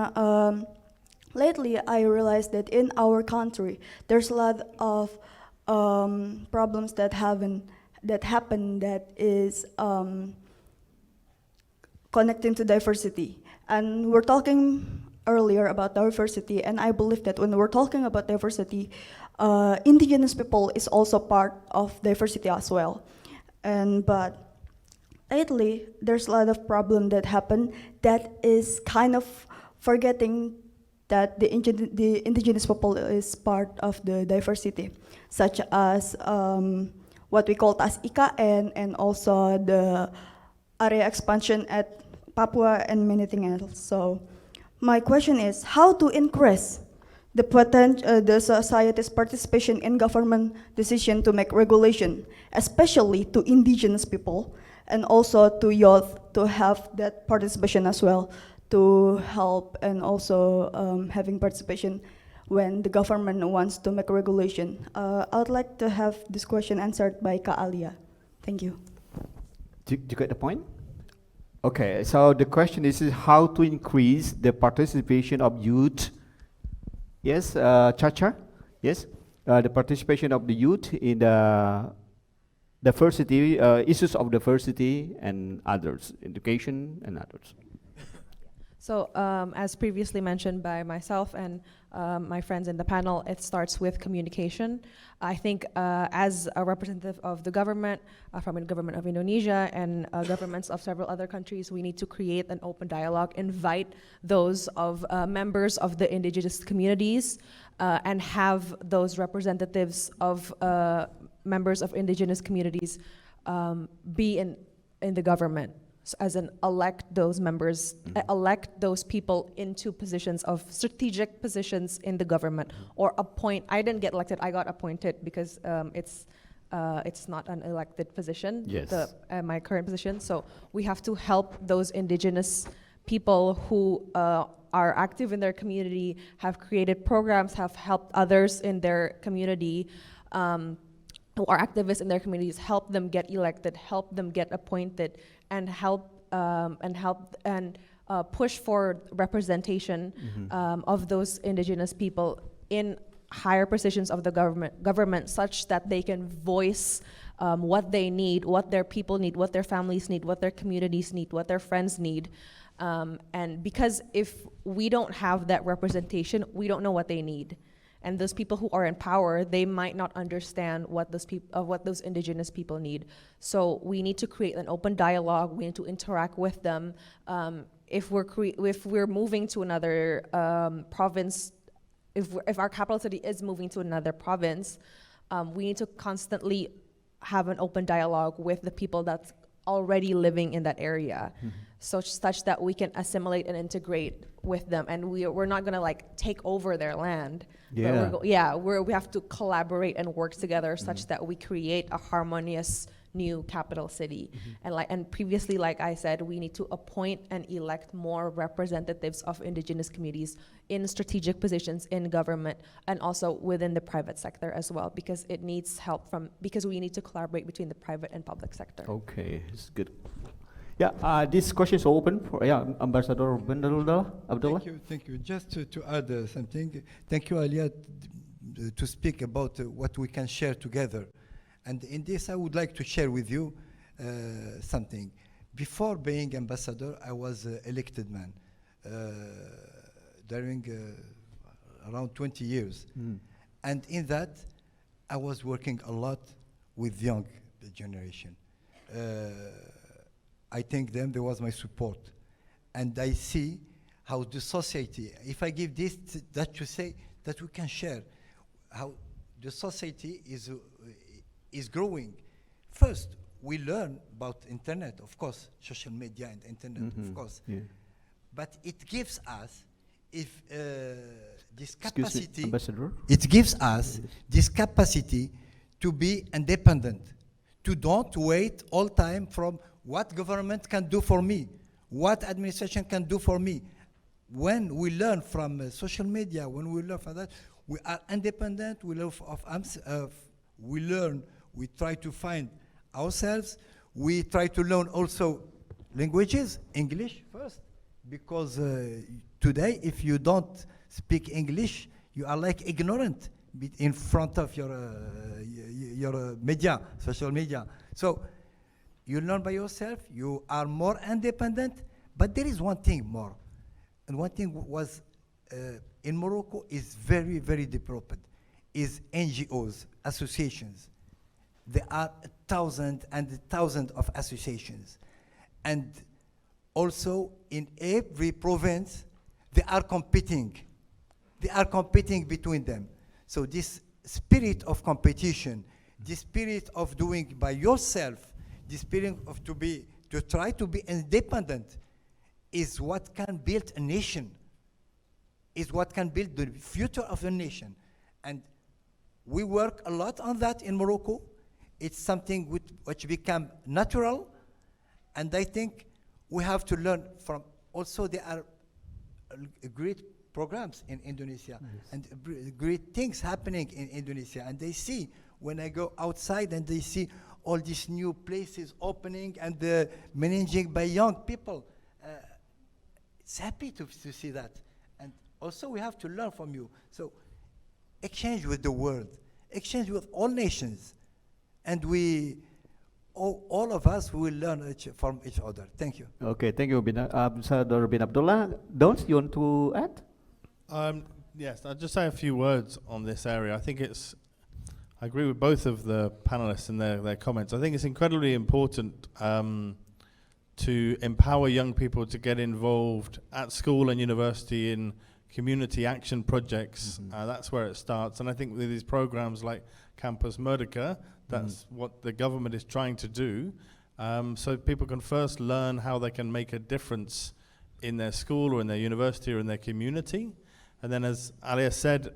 lately, I realized that in our country, there's a lot of problems that happen that is connecting to diversity. And we're talking earlier about diversity, and I believe that when we're talking about diversity, indigenous people is also part of diversity as well. But lately, there's a lot of problem that happen that is kind of forgetting that the indigenous people is part of the diversity, such as what we call as IKN, and also the area expansion at Papua and many things else. So my question is how to increase the society's participation in government decision to make regulation, especially to indigenous people, and also to youth to have that participation as well, to help and also having participation when the government wants to make a regulation. I would like to have this question answered by Alia. Thank you. Do you get the point? Okay, so the question is how to increase the participation of youth. Yes, Chacha? Yes, the participation of the youth in the diversity, issues of diversity and others, education and others. So as previously mentioned by myself and my friends in the panel, it starts with communication. I think as a representative of the government, from the government of Indonesia and governments of several other countries, we need to create an open dialogue, invite those of members of the indigenous communities, and have those representatives of members of indigenous communities be in the government. As in elect those members, elect those people into positions of strategic positions in the government, or appoint. I didn't get elected, I got appointed because it's not an elected position, yes. My current position. So we have to help those indigenous people who are active in their community, have created programs, have helped others in their community, who are activists in their communities, help them get elected, help them get appointed, and push for representation of those indigenous people in higher positions of the government, such that they can voice what they need, what their people need, what their families need, what their communities need, what their friends need. And because if we don't have that representation, we don't know what they need. And those people who are in power, they might not understand what those indigenous people need. So we need to create an open dialogue. We need to interact with them. If we're moving to another province, if our capital city is moving to another province, we need to constantly have an open dialogue with the people that's already living in that area, such that we can assimilate and integrate with them. And we're not gonna like take over their land. Yeah. We have to collaborate and work together such that we create a harmonious new capital city. And previously, like I said, we need to appoint and elect more representatives of indigenous communities in strategic positions in government and also within the private sector as well, because it needs help because we need to collaborate between the private and public sector. Okay, it's good. Yeah, this question is open for Ambassador Benabdellah. Thank you. Just to add something, thank you, Alia, to speak about what we can share together. And in this, I would like to share with you something. Before being ambassador, I was elected man during around 20 years. And in that, I was working a lot with young generation. I thank them, there was my support. And I see how the society, if I give this, that to say that we can share how the society is growing. First, we learn about internet, of course, social media and internet, of course. Yeah. But it gives us, if this Excuse me, capacity, Ambassador? it gives us this capacity to be independent, to don't wait all time from what government can do for me, what administration can do for me. When we learn from social media, when we learn from that, we are independent. We learn we learn. We try to find ourselves. We try to learn also languages, English first, because today, if you don't speak English, you are like ignorant in front of your media, social media. So you learn by yourself. You are more independent. But there is one thing more, and one thing was in Morocco is very, very developed, is NGOs, associations. There are thousands and thousands of associations. And also in every province, they are competing. They are competing between them. So this spirit of competition, this spirit of doing by yourself, this spirit of to try to be independent is what can build a nation, is what can build the future of a nation. And we work a lot on that in Morocco. It's something which become natural, and I think we have to learn from. Also, there are great programs in Indonesia, and great things happening in Indonesia. And they see, when I go outside and they see all these new places opening and managing by young people, it's happy to see that. And also we have to learn from you. So exchange with the world, exchange with all nations, and all of us will learn from each other. Thank you. Okay, thank you, Ambassador Benabdellah. Don't you want to add? Yes, I'll just say a few words on this area. I agree with both of the panelists and their comments. I think it's incredibly important to empower young people to get involved at school and university in community action projects. That's where it starts. And I think with these programs like Campus Merdeka, that's what the government is trying to do. So people can first learn how they can make a difference in their school or in their university or in their community. And then, as Alia said,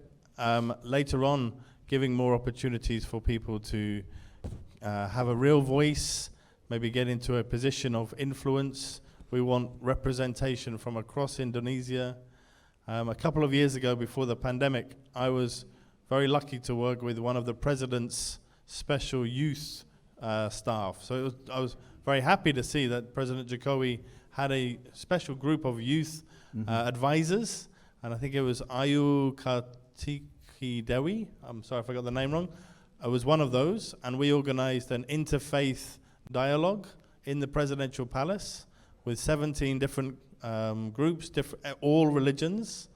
later on, giving more opportunities for people to have a real voice, maybe get into a position of influence. We want representation from across Indonesia. A couple of years ago, before the pandemic, I was very lucky to work with one of the president's special youth staff. So I was very happy to see that President Jokowi had a special group of youth advisors, and I think it was Ayu Kartiki Dewi. I'm sorry if I got the name wrong. I was one of those, and we organized an interfaith dialogue in the presidential palace with 17 different groups, all religions,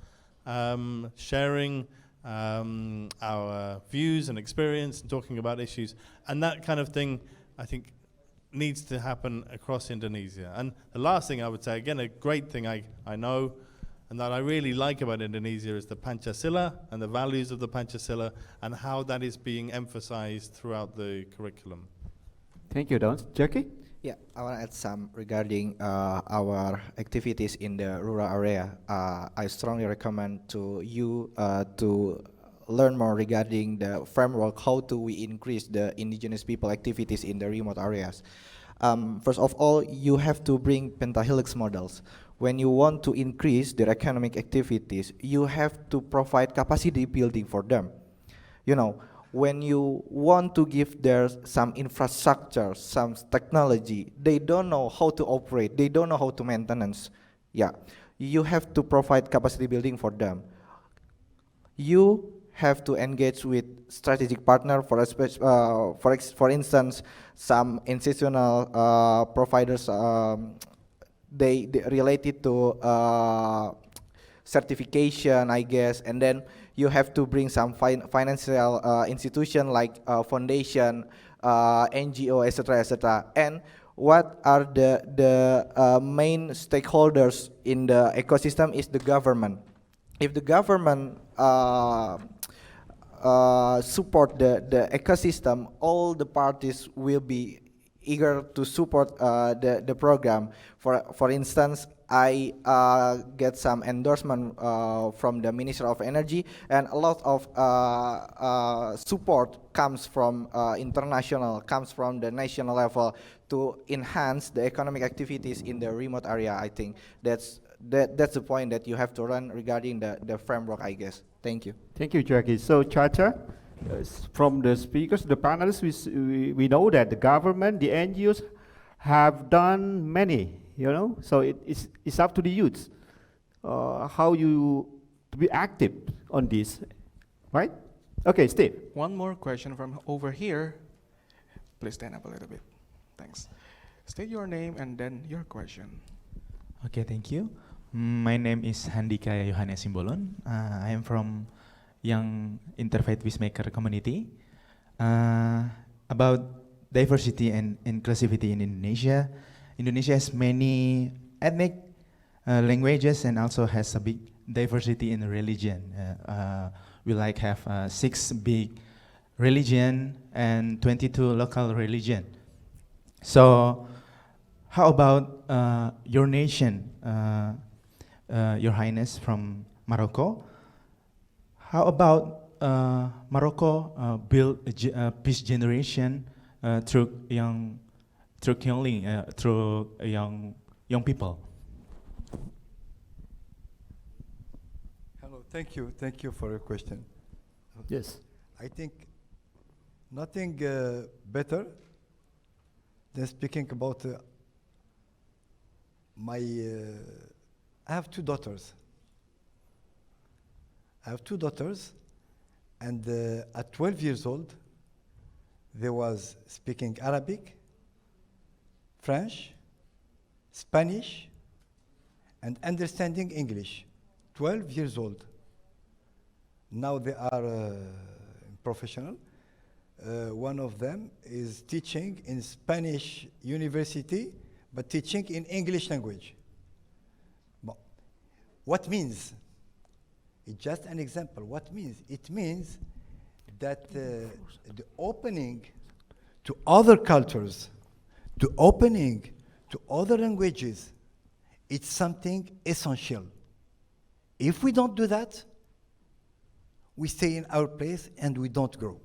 sharing our views and experience and talking about issues. And that kind of thing, I think, needs to happen across Indonesia. And the last thing I would say, again, a great thing I know and that I really like about Indonesia is the Pancasila and the values of the Pancasila and how that is being emphasized throughout the curriculum. Thank you, Don. Jackie? Yeah, I want to add some regarding our activities in the rural area. I strongly recommend to you to learn more regarding the framework, how do we increase the indigenous people activities in the remote areas. First of all, you have to bring pentahelix models. When you want to increase their economic activities, you have to provide capacity building for them. You know, when you want to give there some infrastructure, some technology, they don't know how to operate, they don't know how to maintenance. Yeah, you have to provide capacity building for them. You have to engage with strategic partner, for instance, some institutional providers, they related to certification, I guess, and then you have to bring some financial institution like foundation, NGO, etc., etc. And what are the main stakeholders in the ecosystem is the government. If the government support the ecosystem, all the parties will be eager to support the program. For instance, I get some endorsement from the Minister of Energy, and a lot of support comes from international, comes from the national level to enhance the economic activities in the remote area. I think that's the point that you have to run regarding the framework, I guess. Thank you. Thank you, Jackie. So, Chacha, from the speakers, the panelists, we know that the government, the NGOs have done many, so it's up to the youths how you to be active on this, right? Okay, Steve. One more question from over here. Please stand up a little bit. Thanks. State your name and then your question. Okay, thank you. My name is Handika Yohanes Simbolon. I am from Young Interfaith Peacemaker Community. About diversity and inclusivity in Indonesia. Indonesia has many ethnic languages and also has a big diversity in religion. We have 6 big religion and 22 local religion. So how about your nation, Your Highness from Morocco? How about Morocco build a peace generation through young people? Hello, thank you for your question. Yes. I think nothing better than speaking about I have 2 daughters. And at 12 years old, they was speaking Arabic, French, Spanish, and understanding English. 12 years old. Now they are professional. One of them is teaching in Spanish university, but teaching in English language. What means? It's just an example. What means? It means that the opening to other cultures, the opening to other languages, it's something essential. If we don't do that, we stay in our place and we don't grow.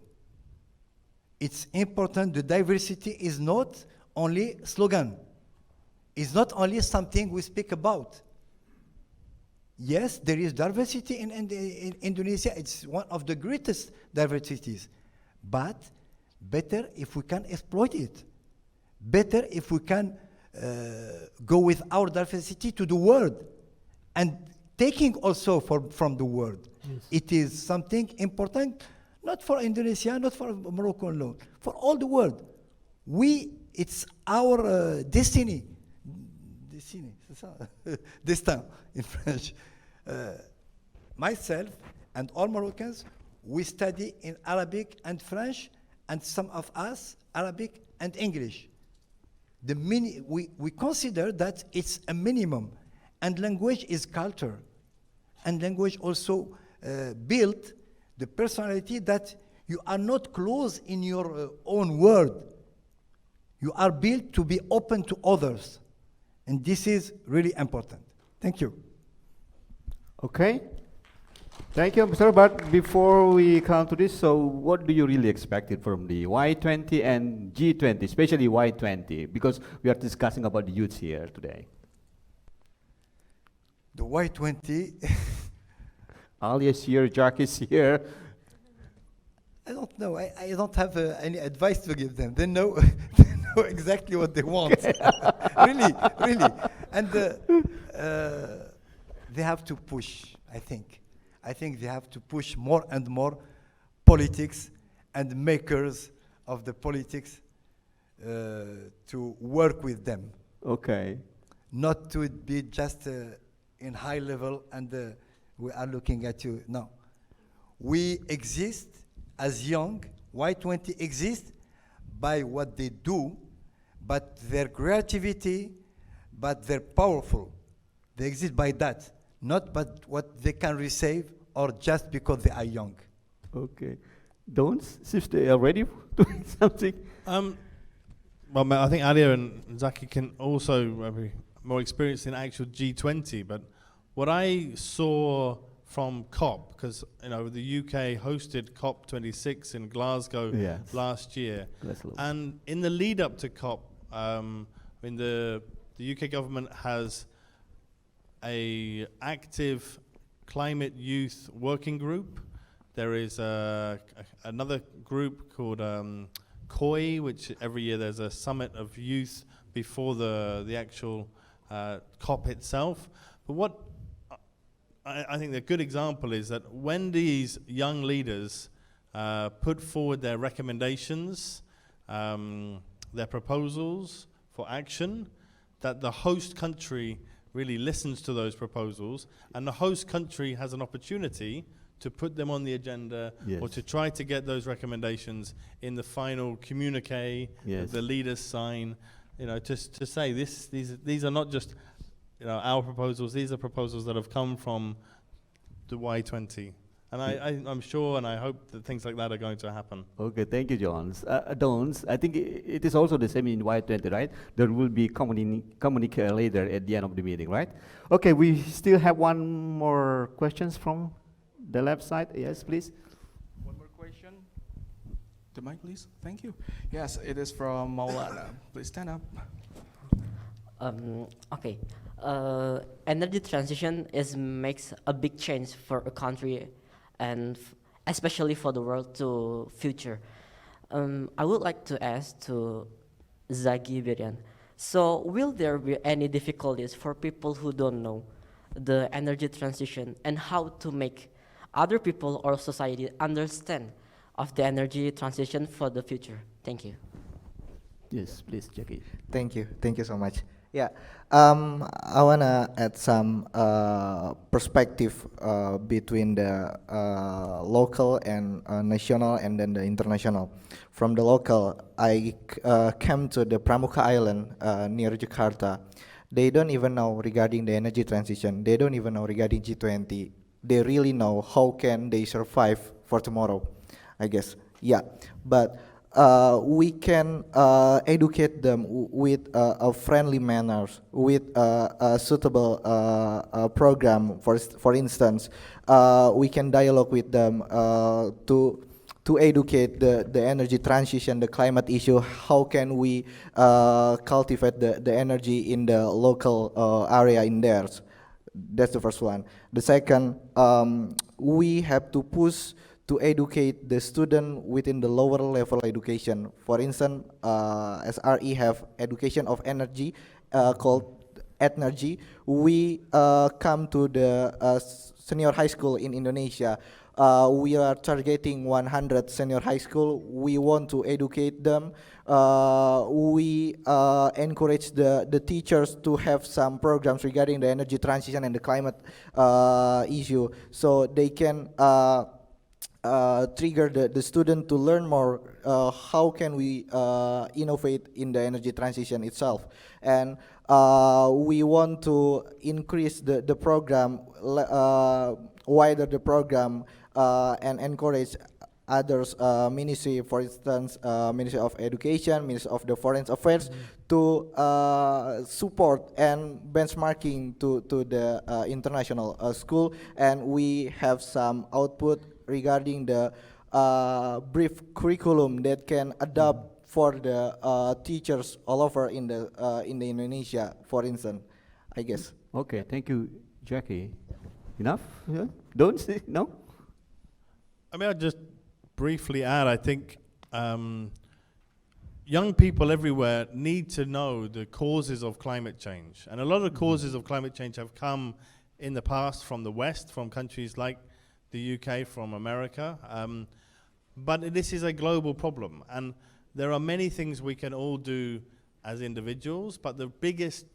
It's important. The diversity is not only slogan. It's not only something we speak about. Yes, there is diversity in Indonesia. It's one of the greatest diversities. But better if we can exploit it. Better if we can go with our diversity to the world and taking also from the world. Yes. It is something important, not for Indonesia, not for Morocco alone, for all the world. It's our destiny. Destin in French. Myself and all Moroccans, we study in Arabic and French, and some of us Arabic and English. We consider that it's a minimum, and language is culture, and language also build the personality that you are not closed in your own world. You are built to be open to others. And this is really important. Thank you. Okay. Thank you, Mr. But before we come to this, so what do you really expect from the Y20 and G20, especially Y20, because we are discussing about the youth here today? The Y20. Alia is here, Jack is here. I don't know. I don't have any advice to give them. They know exactly what they want. really. And they have to push, I think. I think they have to push more and more politics and makers of the politics to work with them. Okay. Not to be just in high level and we are looking at you. No. We exist as young. Y20 exists by what they do, but their creativity, but they're powerful. They exist by that, not but what they can receive or just because they are young. Okay. Don't if they are ready to do something. Well, I think Alia and Zagy can also be more experienced in actual G20, but what I saw from COP, because the UK hosted COP26 in Glasgow last year, and in the lead up to COP, the UK government has a active climate youth working group. There is another group called COI, which every year there's a summit of youth before the actual COP itself. But what I think the good example is that when these young leaders put forward their recommendations, their proposals for action, that the host country really listens to those proposals, and the host country has an opportunity to put them on the agenda or to try to get those recommendations in the final communique that the leaders sign, just to say these are not just our proposals, these are proposals that have come from the Y20. And I'm sure and I hope that things like that are going to happen. Okay, thank you, Johns. Dons, I think it is also the same in Y20, right? There will be communique later at the end of the meeting, right? Okay, we still have one more questions from the left side. Yes, please. One more question. The mic, please. Thank you. Yes, it is from Maulana. Please stand up. Okay. Energy transition makes a big change for a country and especially for the world to future. I would like to ask to Zagy, Berian. So will there be any difficulties for people who don't know the energy transition and how to make other people or society understand of the energy transition for the future? Thank you. Yes, please, Zagy. Thank you so much. Yeah, I wanna add some perspective between the local and national and then the international. From the local, I came to the Pramuka Island near Jakarta. They don't even know regarding the energy transition. They don't even know regarding G20. They really know how can they survive for tomorrow, I guess. Yeah, but we can educate them with a friendly manners, with a suitable program. For instance, we can dialogue with them to educate the energy transition, the climate issue. How can we cultivate the energy in the local area in theirs? That's the first one. The second, we have to push to educate the student within the lower level education. For instance, SRE have education of energy called Energy. We come to the senior high school in Indonesia. We are targeting 100 senior high school. We want to educate them. We encourage the teachers to have some programs regarding the energy transition and the climate issue, so they can trigger the student to learn more how can we innovate in the energy transition itself. And we want to increase the program, wider the program, and encourage others ministry, for instance, Ministry of Education, Ministry of the Foreign Affairs, to support and benchmarking to the international school. And we have some output regarding the brief curriculum that can adapt for the teachers all over in the Indonesia, for instance, I guess. Okay, thank you, Zagy. Enough? Yeah? Don't say no? I mean, I'll just briefly add, I think young people everywhere need to know the causes of climate change. And a lot of the causes of climate change have come in the past from the West, from countries like the UK, from America. But this is a global problem. And there are many things we can all do as individuals, but the biggest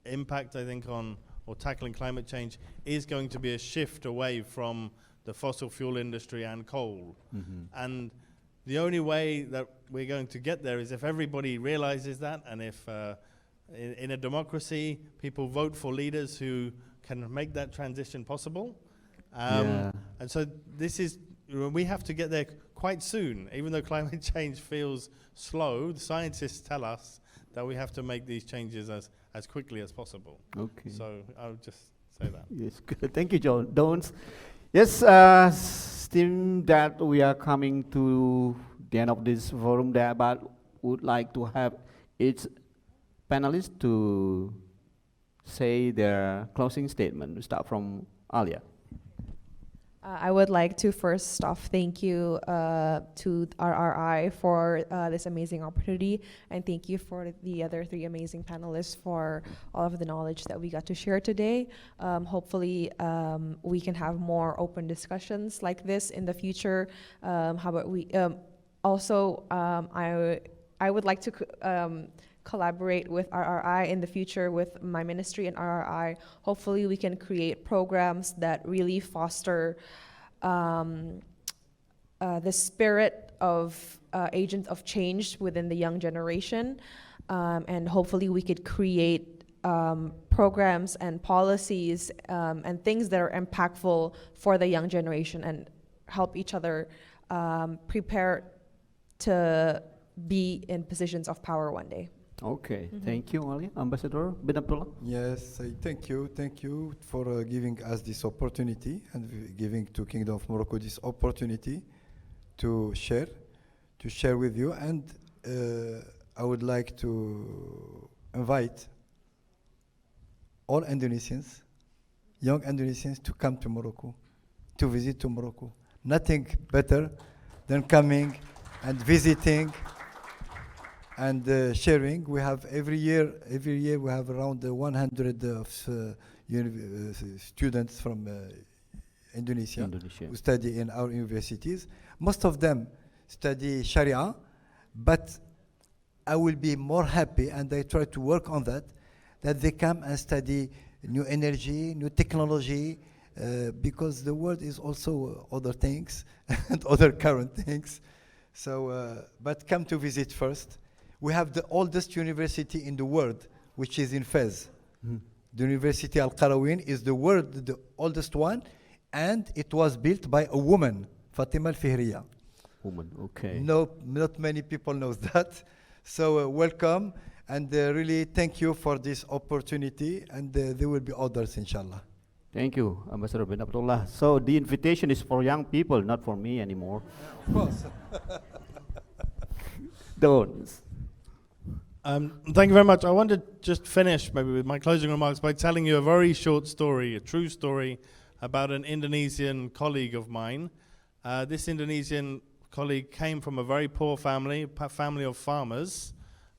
impact, I think, on or tackling climate change is going to be a shift away from the fossil fuel industry and coal. And the only way that we're going to get there is if everybody realizes that, and if in a democracy people vote for leaders who can make that transition possible. Yeah. And so we have to get there quite soon. Even though climate change feels slow, the scientists tell us that we have to make these changes as quickly as possible. Okay. So I'll just say that. Yes, good. Thank you, John. Dons. Yes, seems that we are coming to the end of this forum there, but would like to have each panelist to say their closing statement. We start from Alia. I would like to first off thank you to RRI for this amazing opportunity, and thank you for the other three amazing panelists for all of the knowledge that we got to share today. Hopefully we can have more open discussions like this in the future. How about we also I would like to collaborate with RRI in the future, with my ministry and RRI. Hopefully we can create programs that really foster the spirit of agents of change within the young generation, and hopefully we could create programs and policies and things that are impactful for the young generation and help each other prepare to be in positions of power one day. Okay, thank you, Alia. Ambassador Benabdellah. Yes, thank you for giving us this opportunity and giving to Kingdom of Morocco this opportunity to share with you. And I would like to invite all Indonesians, young Indonesians, to come to Morocco, to visit to Morocco. Nothing better than coming and visiting and sharing. We have every year we have around 100 of students from Indonesia who study in our universities. Most of them study Sharia, but I will be more happy, and I try to work on that they come and study new energy, new technology, because the world is also other things and other current things. So, but come to visit first. We have the oldest university in the world, which is in Fez. The University Al-Qarawin is the oldest one, and it was built by a woman, Fatima Al-Fihriya. Woman, okay. No, not many people know that. So welcome, and really thank you for this opportunity, and there will be others, inshallah. Thank you, Ambassador Benabdellah. So the invitation is for young people, not for me anymore. Of course. Don't. Thank you very much. I want to just finish maybe with my closing remarks by telling you a very short story, a true story about an Indonesian colleague of mine. This Indonesian colleague came from a very poor family, family of farmers.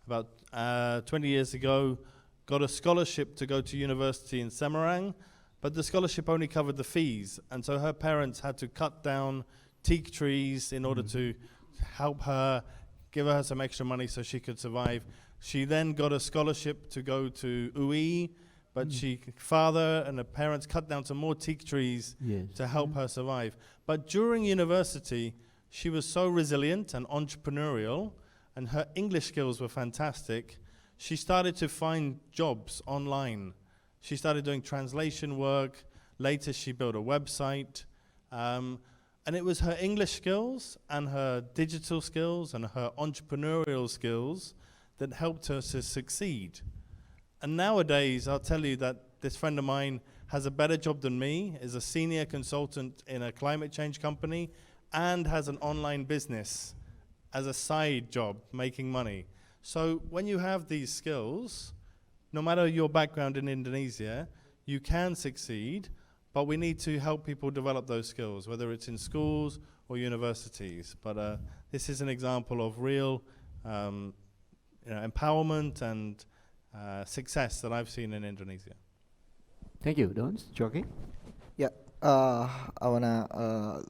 About 20 years ago, got a scholarship to go to university in Semarang, but the scholarship only covered the fees, and so her parents had to cut down teak trees in order to help her, give her some extra money so she could survive. She then got a scholarship to go to UI, but father and her parents cut down some more teak trees to help her survive. But during university, she was so resilient and entrepreneurial, and her English skills were fantastic. She started to find jobs online. She started doing translation work. Later, she built a website. And it was her English skills and her digital skills and her entrepreneurial skills that helped her to succeed. And nowadays, I'll tell you that this friend of mine has a better job than me, is a senior consultant in a climate change company, and has an online business as a side job, making money. So when you have these skills, no matter your background in Indonesia, you can succeed, but we need to help people develop those skills, whether it's in schools or universities. But this is an example of real empowerment and success that I've seen in Indonesia. Thank you, Dons. Jockey? Yeah, I wanna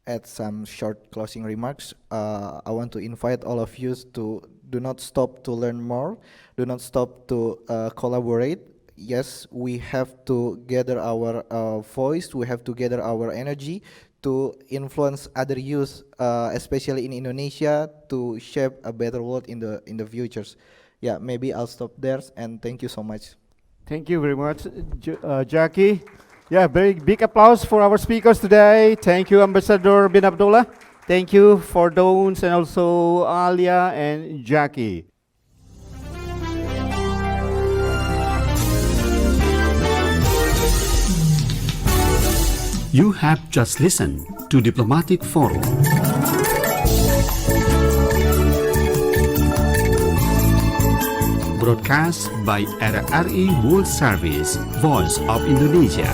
add some short closing remarks. I want to invite all of you to do not stop to learn more, do not stop to collaborate. Yes, we have to gather our voice, we have to gather our energy to influence other youth, especially in Indonesia, to shape a better world in the futures. Yeah, maybe I'll stop there, and thank you so much. Thank you very much, Jackie. Yeah, very big applause for our speakers today. Thank you, Ambassador Benabdellah. Thank you for Dons and also Alia and Jackie. You have just listened to Diplomatic Forum. Broadcast by RRI World Service, Voice of Indonesia.